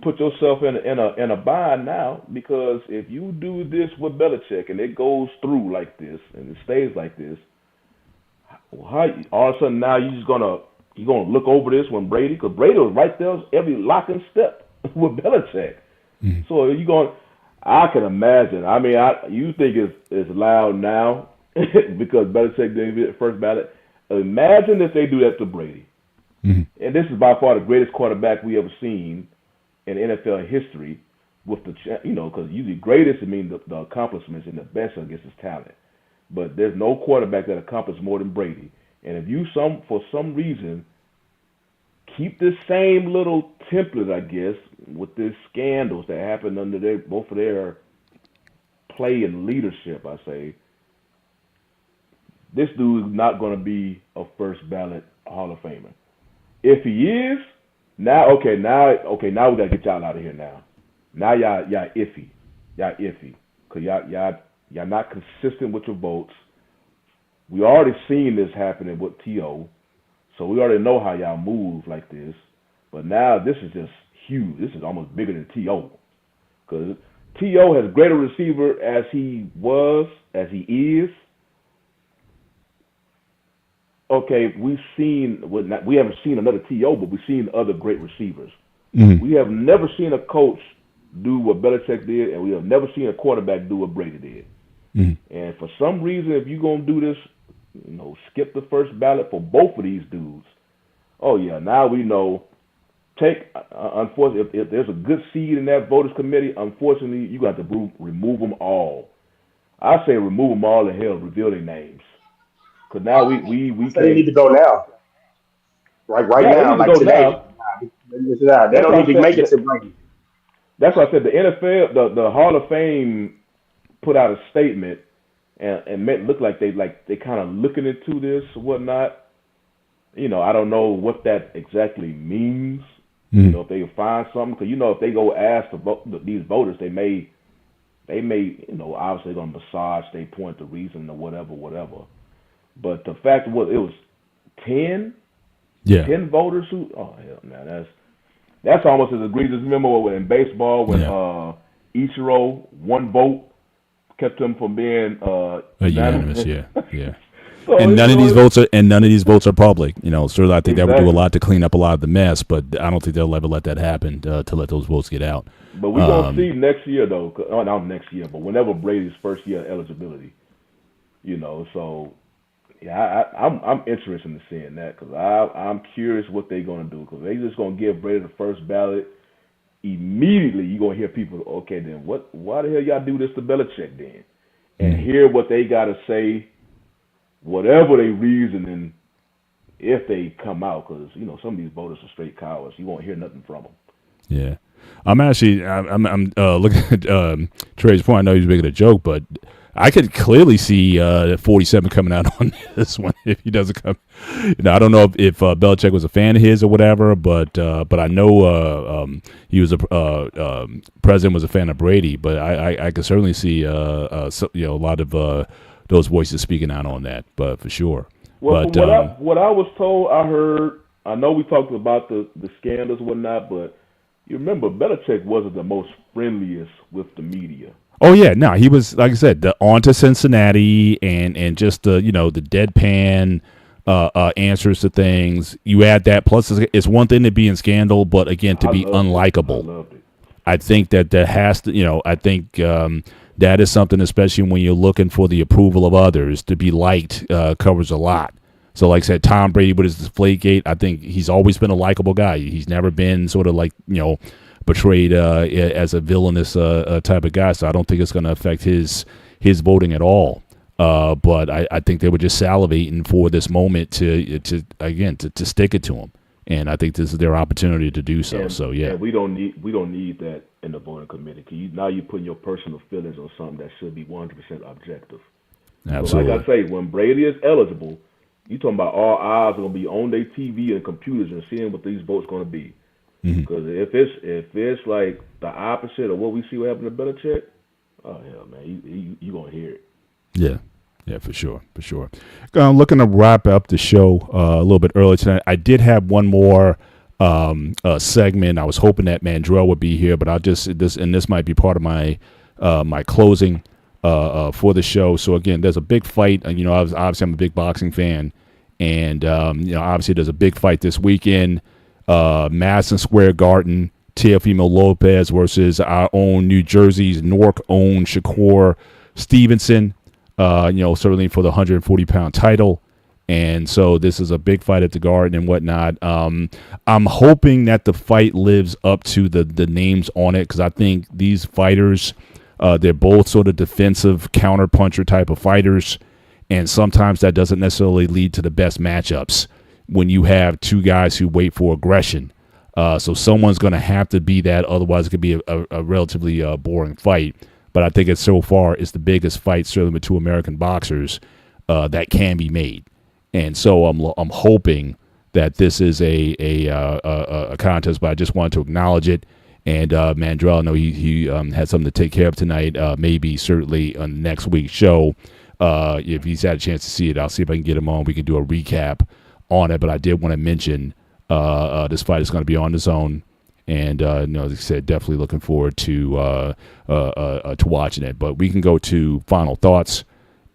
put yourself in a bind now, because if you do this with Belichick and it goes through like this and it stays like this, how all of a sudden now you're gonna look over this when Brady, because Brady was right there every lock and step with Belichick. Mm-hmm. So I can imagine. I mean, you think it's loud now because Belichick didn't get the first ballot. Imagine if they do that to Brady. Mm-hmm. And this is by far the greatest quarterback we ever seen in NFL history. With because usually greatest, it means the accomplishments, and the best, I guess, is talent. But there's no quarterback that accomplished more than Brady. And if you for some reason keep this same little template, I guess, with these scandals that happened under both of their play and leadership, I say, this dude is not going to be a first ballot Hall of Famer. If he is, now we got to get y'all out of here now. Now y'all iffy. Y'all iffy. Because y'all not consistent with your votes. We already seen this happening with T.O., so we already know how y'all move like this. But now this is just huge. This is almost bigger than T.O. Because T.O. has greater receiver as he is. Okay, we haven't seen another T.O., but we've seen other great receivers. Mm-hmm. We have never seen a coach do what Belichick did, and we have never seen a quarterback do what Brady did. Mm-hmm. And for some reason, if you're going to do this, skip the first ballot for both of these dudes, oh, yeah, now we know. Unfortunately, if there's a good seed in that voters committee, unfortunately, you got to remove them all. I say remove them all and hell, reveal their names. Because now we they need to go now. Right now, like today. They don't need to make it to Brady. That's why I said the NFL, the Hall of Fame put out a statement and made it look like they kind of looking into this or whatnot. I don't know what that exactly means. Mm-hmm. If they find something, because if they go ask these voters, they may obviously gonna massage their point, the reason or whatever. But the fact was, it was 10 voters who. Oh hell, man, that's almost as egregious. Remember in baseball when Ichiro, one vote kept him from being unanimous. Yeah. So, and none of these votes are public. Certainly I think that would do a lot to clean up a lot of the mess, but I don't think they'll ever let that happen to let those votes get out. But we're gonna see next year though. Not next year, but whenever Brady's first year eligibility. So. Yeah, I'm interested in seeing that, because I'm curious what they're going to do, because they're just going to give Brady the first ballot. Immediately, you're going to hear people, okay, then why the hell y'all do this to Belichick then? And hear what they got to say, whatever they reasoning, if they come out, because, some of these voters are straight cowards. You won't hear nothing from them. Yeah. I'm looking at Trey's point. I know he's making a joke, but I could clearly see 47 coming out on this one if he doesn't come. I don't know if Belichick was a fan of his or whatever, but I know he was president was a fan of Brady. But I could certainly see a lot of those voices speaking out on that, but for sure. Well, what I was told, I know we talked about the scandals and whatnot, but you remember Belichick wasn't the most friendliest with the media. Oh yeah, no, he was, like I said, on to Cincinnati and just the the deadpan answers to things. You add that, plus it's one thing to be in scandal, but again, to be unlikable. I loved it. I think that has to, I think that is something, especially when you're looking for the approval of others, to be liked covers a lot. So, like I said, Tom Brady with his Deflategate, I think he's always been a likable guy. He's never been sort of like, portrayed as a villainous type of guy. So I don't think it's going to affect his voting at all. But I think they were just salivating for this moment to stick it to him. And I think this is their opportunity to do so. And we don't need that in the voting committee. Now you're putting your personal feelings on something that should be 100% objective. Absolutely. So like I say, when Brady is eligible, you talking about all eyes are going to be on their TV and computers and seeing what these votes going to be. Because if it's like the opposite of what we see what happened to Belichick, oh hell man, you going to hear it. Yeah, for sure. Looking to wrap up the show a little bit early tonight. I did have one more segment. I was hoping that Mandrell would be here, but this might be part of my my closing for the show. So again, there's a big fight. Obviously I'm a big boxing fan, and obviously there's a big fight this weekend. Madison Square Garden, Teofimo Lopez versus our own New Jersey's Newark-owned Shakur Stevenson. Certainly for the 140-pound title. And so this is a big fight at the Garden and whatnot. I'm hoping that the fight lives up to the names on it, because I think these fighters, they're both sort of defensive counter-puncher type of fighters, and sometimes that doesn't necessarily lead to the best matchups when you have two guys who wait for aggression. So someone's going to have to be that, otherwise it could be a relatively boring fight. But I think so far it's the biggest fight, certainly with two American boxers, that can be made. And so I'm hoping that this is a contest, but I just wanted to acknowledge it. And Mandrell, I know he had something to take care of tonight, maybe certainly on next week's show. If he's had a chance to see it, I'll see if I can get him on. We can do a recap on it. But I did want to mention this fight is going to be on the Zone. And as I said, definitely looking forward to watching it. But we can go to final thoughts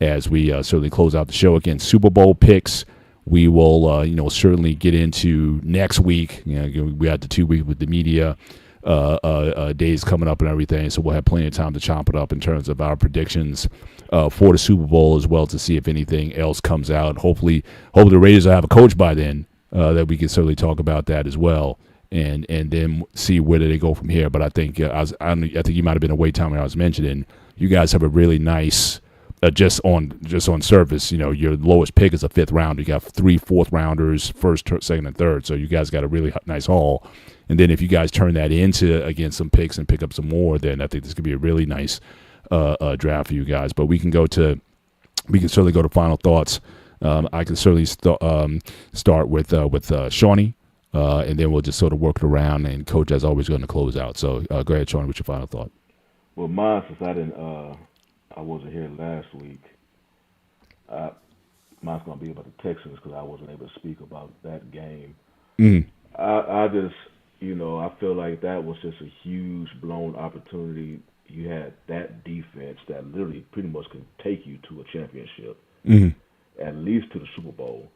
as we certainly close out the show. Again, Super Bowl picks. We will certainly get into next week. We had the 2 week with the media days coming up and everything, so we'll have plenty of time to chop it up in terms of our predictions for the Super Bowl, as well to see if anything else comes out. Hopefully the Raiders will have a coach by then that we can certainly talk about that as well. And then see where do they go from here. But I think I think you might have been away, Tommy. I was mentioning you guys have a really nice just on surface. Your lowest pick is a 5th round. You got 3 4th rounders, first, second, and third. So you guys got a really nice haul. And then if you guys turn that into again some picks and pick up some more, then I think this could be a really nice draft for you guys. But we can certainly go to final thoughts. I can certainly start with Shawnee. And then we'll just sort of work it around, and Coach, as always, going to close out. So go ahead, Sean, what's your final thought? Well, mine, since I wasn't here last week, mine's going to be about the Texans, because I wasn't able to speak about that game. I just, I feel like that was just a huge blown opportunity. You had that defense that literally pretty much can take you to a championship, at least to the Super Bowl.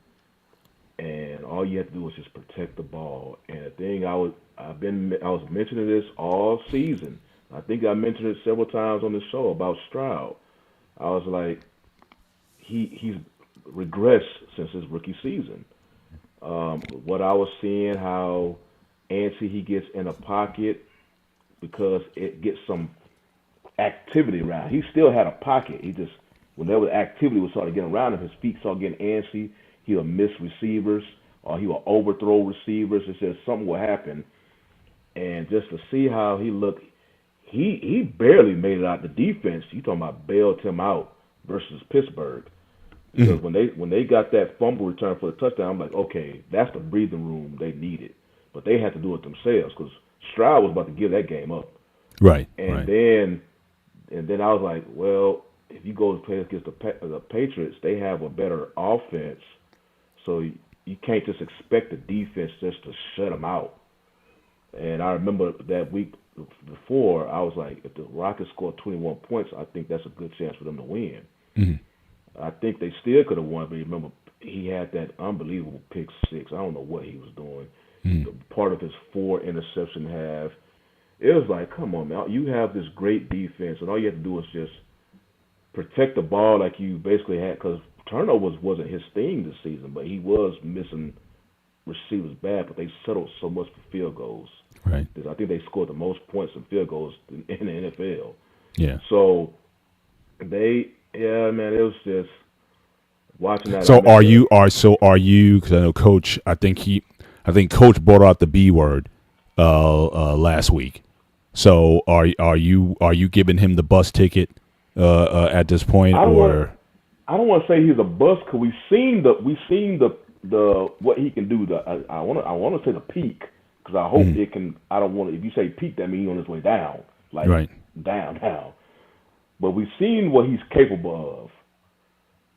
And all you have to do is just protect the ball. And the thing I was mentioning this all season. I think I mentioned it several times on the show about Stroud. I was like, he's regressed since his rookie season. What I was seeing, how antsy he gets in a pocket because it gets some activity around. He still had a pocket. He just, whenever the activity was starting to get around him, his feet started getting antsy. He'll miss receivers, or he will overthrow receivers. It says something will happen. And just to see how he looked, he barely made it out the defense. You talking about bailed him out versus Pittsburgh. Because when they got that fumble return for the touchdown, I'm like, okay, that's the breathing room they needed. But they had to do it themselves, because Stroud was about to give that game up. Right. And then I was like, well, if you go to play against the Patriots, they have a better offense. So you can't just expect the defense just to shut them out. And I remember that week before, I was like, if the Rockets score 21 points, I think that's a good chance for them to win. I think they still could have won, but remember, he had that unbelievable pick six. I don't know what he was doing. The part of his 4 interception half. It was like, come on, man. You have this great defense, and all you have to do is just protect the ball like you basically had. Because turnovers wasn't his thing this season, but he was missing receivers bad. But they settled so much for field goals. Right. I think they scored the most points in field goals in the NFL. Yeah. So man, it was just watching that. So are you? Because I know Coach. I think Coach brought out the B word last week. So are you giving him the bus ticket at this point, or? I don't want to say he's a bust because we've seen the what he can do. I want to say the peak because I hope it can. I don't want to. If you say peak, that means he's on his way down, like right. down. But we've seen what he's capable of.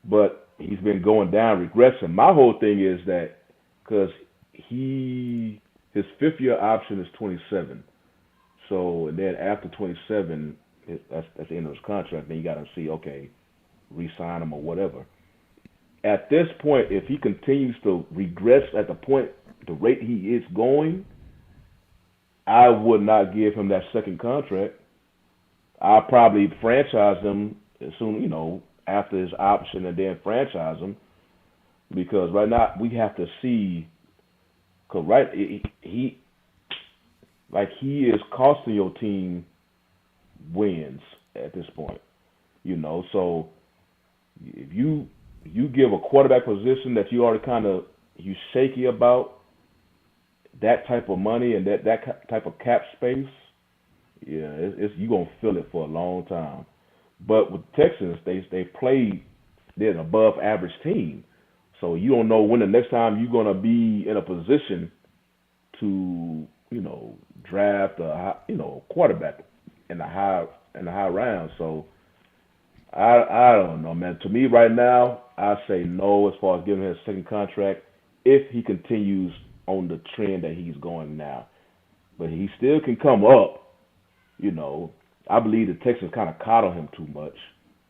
But he's been going down, regressing. My whole thing is that because his 5th-year option is 27. So and then after 27, that's the end of his contract. Then you got to see, okay, re-sign him or whatever. At this point, if he continues to regress at the rate he is going, I would not give him that second contract. I'll probably franchise him as soon, after his option, and then franchise him because right now we have to see. Cause he is costing your team wins at this point, So if you give a quarterback position that you already you shaky about that type of money and that type of cap space, yeah, you gonna feel it for a long time. But with Texans, they're an above average team, so you don't know when the next time you're gonna be in a position to draft a quarterback in the high round. So I don't know, man. To me right now, I say no as far as giving him a second contract if he continues on the trend that he's going now. But he still can come up. I believe the Texans kind of coddle him too much.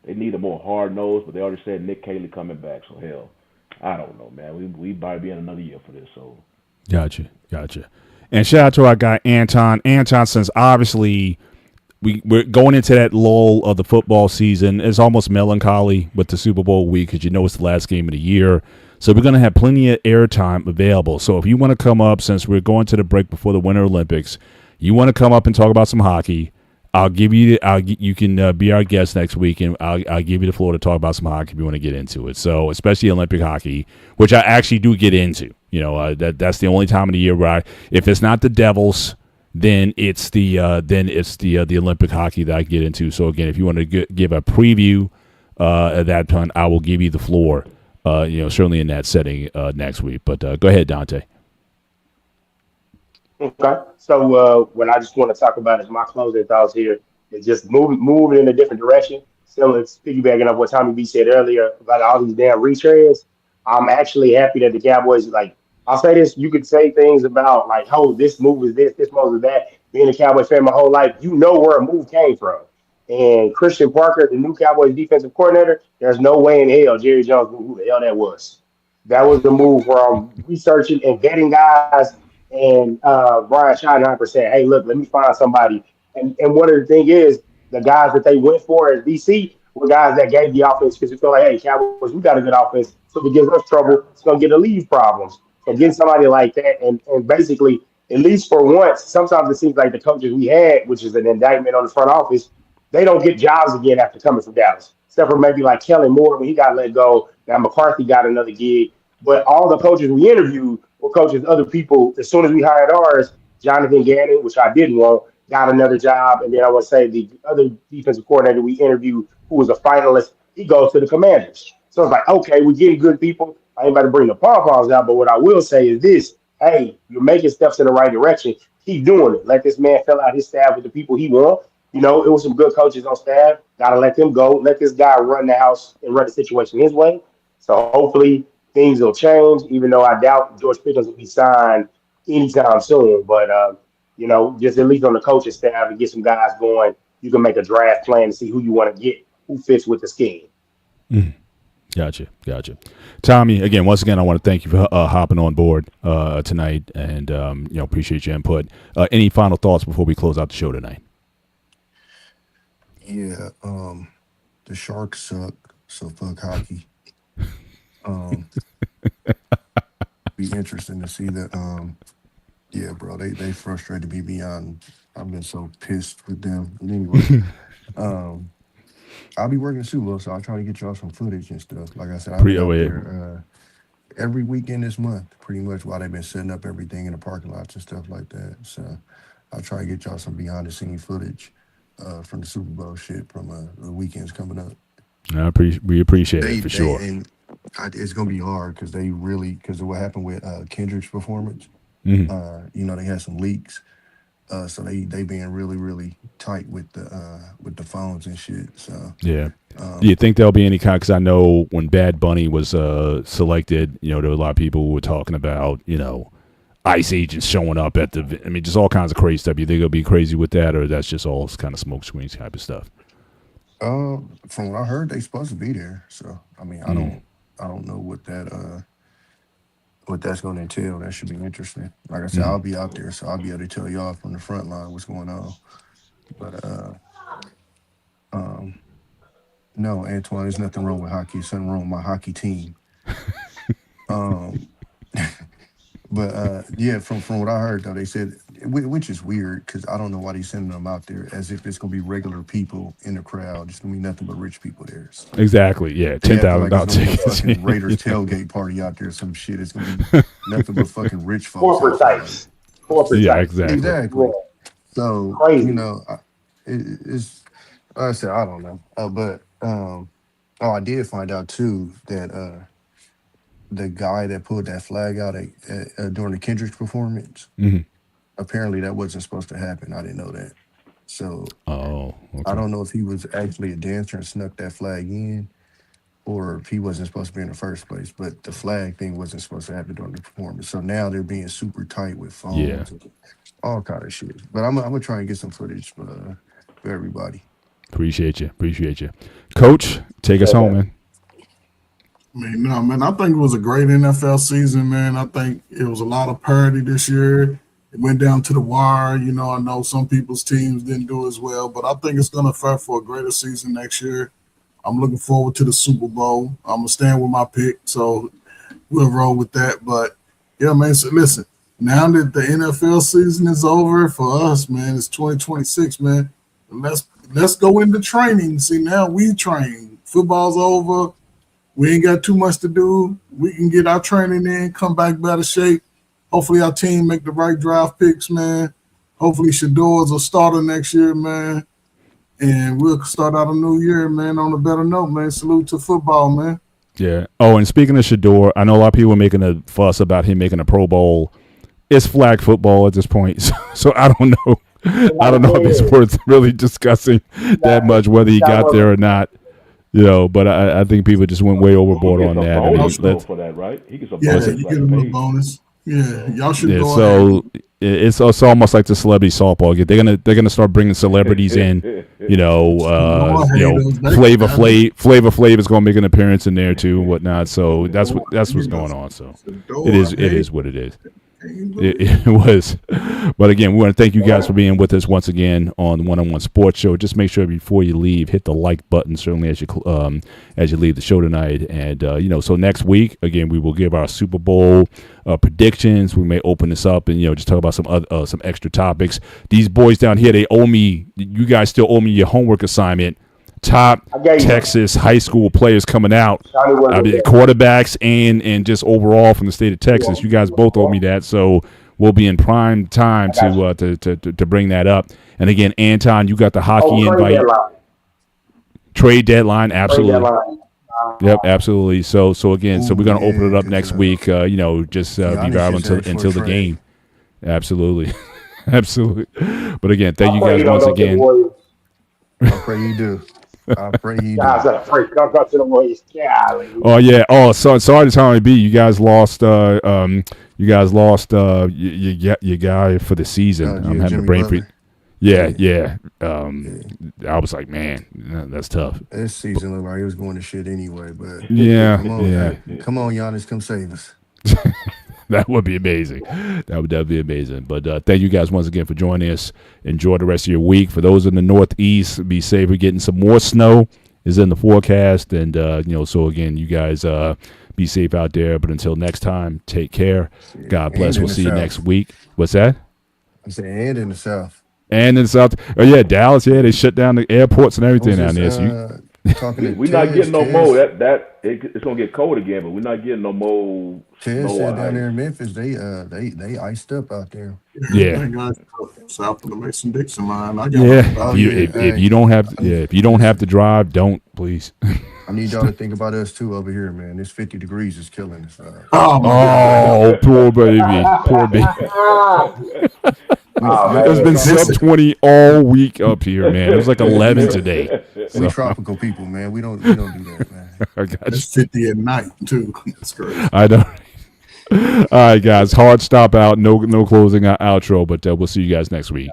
They need a more hard nose, but they already said Nick Caley coming back. So hell, I don't know, man. We might be in another year for this. So, gotcha. And shout out to our guy Anton. Anton, since obviously we're going into that lull of the football season, it's almost melancholy with the Super Bowl week because it's the last game of the year. So we're going to have plenty of airtime available. So if you want to come up, since we're going to the break before the Winter Olympics, you want to come up and talk about some hockey, you can be our guest next week, and I'll give you the floor to talk about some hockey if you want to get into it. So especially Olympic hockey, which I actually do get into. That's the only time of the year where if it's not the Devils, then it's the Olympic hockey that I get into. So again, if you want to give a preview at that time, I will give you the floor. Certainly in that setting next week. But go ahead, Dante. Okay. So what I just want to talk about is my closing thoughts here. Is just moving in a different direction. Similar to piggybacking up what Tommy B said earlier about all these damn retreads. I'm actually happy that the Cowboys, I'll say this, you could say things about this move is this move is that. Being a Cowboys fan my whole life, where a move came from. And Christian Parker, the new Cowboys defensive coordinator, there's no way in hell Jerry Jones knew who the hell that was. That was the move where I'm researching and vetting guys. And Brian Schottenheimer said, hey, look, let me find somebody. And one of the things is the guys that they went for as DC were guys that gave the offense because we feel like, hey, Cowboys, we got a good offense. So if it gives us trouble, it's going to get the lead problems. So getting somebody like that and basically, at least for once, sometimes it seems like the coaches we had, which is an indictment on the front office, they don't get jobs again after coming from Dallas. Except for maybe like Kellen Moore when he got let go. Now McCarthy got another gig. But all the coaches we interviewed were coaches other people. As soon as we hired ours, Jonathan Gannon, which I didn't want, got another job. And then I want to say the other defensive coordinator we interviewed, who was a finalist, he goes to the Commanders. So it's like, okay, we're getting good people. I ain't about to bring the pom-poms out, but what I will say is this. Hey, you're making steps in the right direction. Keep doing it. Let this man fill out his staff with the people he wants. It was some good coaches on staff. Got to let them go. Let this guy run the house and run the situation his way. So hopefully things will change, even though I doubt George Pickens will be signed anytime soon. But, just at least on the coaching staff and get some guys going, you can make a draft plan to see who you want to get, who fits with the scheme. Gotcha. Tommy, again, once again, I want to thank you for hopping on board tonight, and appreciate your input. Any final thoughts before we close out the show tonight? Yeah, the Sharks suck, so fuck hockey. Be interesting to see that. Yeah, bro, they frustrated me beyond. I've been so pissed with them. But anyway, I'll be working the Super Bowl, so I'll try to get y'all some footage and stuff. Like I said, I've been out there every weekend this month, pretty much, while they've been setting up everything in the parking lots and stuff like that. So I'll try to get y'all some behind the scenes footage from the Super Bowl shit from the weekends coming up. We appreciate it for sure. And it's gonna be hard because of what happened with Kendrick's performance. Mm-hmm. They had some leaks. So they being really, really tight with the phones and shit. So yeah. Do you think there'll be any kind? Because I know when Bad Bunny was selected, there were a lot of people who were talking about ICE agents showing up at just all kinds of crazy stuff. You think it'll be crazy with that, or that's just all kind of smoke screens type of stuff? From what I heard, they supposed to be there. So I mean, I don't know what that's going to entail. That should be interesting. Like I said, I'll be out there, so I'll be able to tell y'all from the front line what's going on. But no, Antoine, there's nothing wrong with hockey. There's something wrong with my hockey team. But yeah, from what I heard though, they said, which is weird because I don't know why they sending them out there as if it's gonna be regular people in the crowd. It's gonna be nothing but rich people there. So exactly. Yeah, $10,000 tickets. Fucking Raiders tailgate party out there, some shit. It's gonna be nothing but fucking rich folks. Corporate types. Yeah, exactly. Exactly. So crazy. It's. Like I said, I don't know, but I did find out too that the guy that pulled that flag out during the Kendrick's performance, apparently that wasn't supposed to happen. I didn't know that. So okay. I don't know if he was actually a dancer and snuck that flag in, or if he wasn't supposed to be in the first place. But the flag thing wasn't supposed to happen during the performance. So now they're being super tight with phones, and all kind of shit. But I'm gonna try and get some footage for everybody. Appreciate you. Coach, take us home, man. I think it was a great NFL season, man. I think it was a lot of parity this year. It went down to the wire. I know some people's teams didn't do as well, but I think it's going to fight for a greater season next year. I'm looking forward to the Super Bowl. I'm going to stand with my pick, so we'll roll with that. But, yeah, man, so listen, now that the NFL season is over for us, man, it's 2026, man. Let's go into training. See, now we train. Football's over. We ain't got too much to do. We can get our training in, come back better shape. Hopefully our team make the right draft picks, man. Hopefully Shador's a starter next year, man. And we'll start out a new year, man, on a better note, man. Salute to football, man. Yeah. Oh, and speaking of Shador, I know a lot of people are making a fuss about him making a Pro Bowl. It's flag football at this point, so I don't know. I don't know if it's worth really discussing that much, whether he got there or not. But I think people just went way overboard on that. For that, right? He gets a bonus. You get a little bonus. Yeah, y'all should go so it's almost like the celebrity softball. They're gonna start bringing celebrities in. Flavor Flav is gonna make an appearance in there too, and whatnot. So that's what's going on. So it is what it is. It was. But again, we want to thank you guys for being with us once again on the One-on-One Sports Show. Just make sure before you leave, hit the like button, certainly as you leave the show tonight. And, so next week, again, we will give our Super Bowl predictions. We may open this up and, just talk about some extra topics. These boys down here, you guys still owe me your homework assignment. Top Texas high school players coming out, quarterbacks and just overall from the state of Texas. You guys both owe me that, so we'll be in prime time to bring that up. And again, Anton, you got the hockey invite. Trade deadline, absolutely. Yep, absolutely. So again, we're gonna open it up next week. Just be viral until the game. Absolutely, absolutely. But again, thank you guys once again. I pray you do. I pray you do. Oh yeah. Oh, sorry to Tommy B. You guys lost. Your guy for the season. I'm having a brain freeze. Yeah. I was like, man, that's tough. This season looked like it was going to shit anyway. But Yeah, come on, come on, Giannis, come save us. That would be amazing. That would definitely be amazing. But thank you guys once again for joining us. Enjoy the rest of your week. For those in the Northeast, be safe. We're getting some more snow is in the forecast. And, so again, you guys be safe out there. But until next time, take care. God bless. We'll see you next week. What's that? I said, and in the South. And in the South. Oh, yeah, Dallas. Yeah, they shut down the airports and everything down there. So we're not getting no more. It's gonna get cold again, but we're not getting no more. Tez said down there in Memphis, they iced up out there. Yeah. South of the Mason-Dixon line. If you don't have to drive, don't, please. I need y'all to think about us too over here, man. This 50 degrees is killing us. Poor baby. It's been sub 20 all week up here, man. It was like 11 today. We tropical people, man. We don't do that, man. I got It's 50 at night too. That's crazy. I know. All right, guys. Hard stop out. No closing outro, but we'll see you guys next week.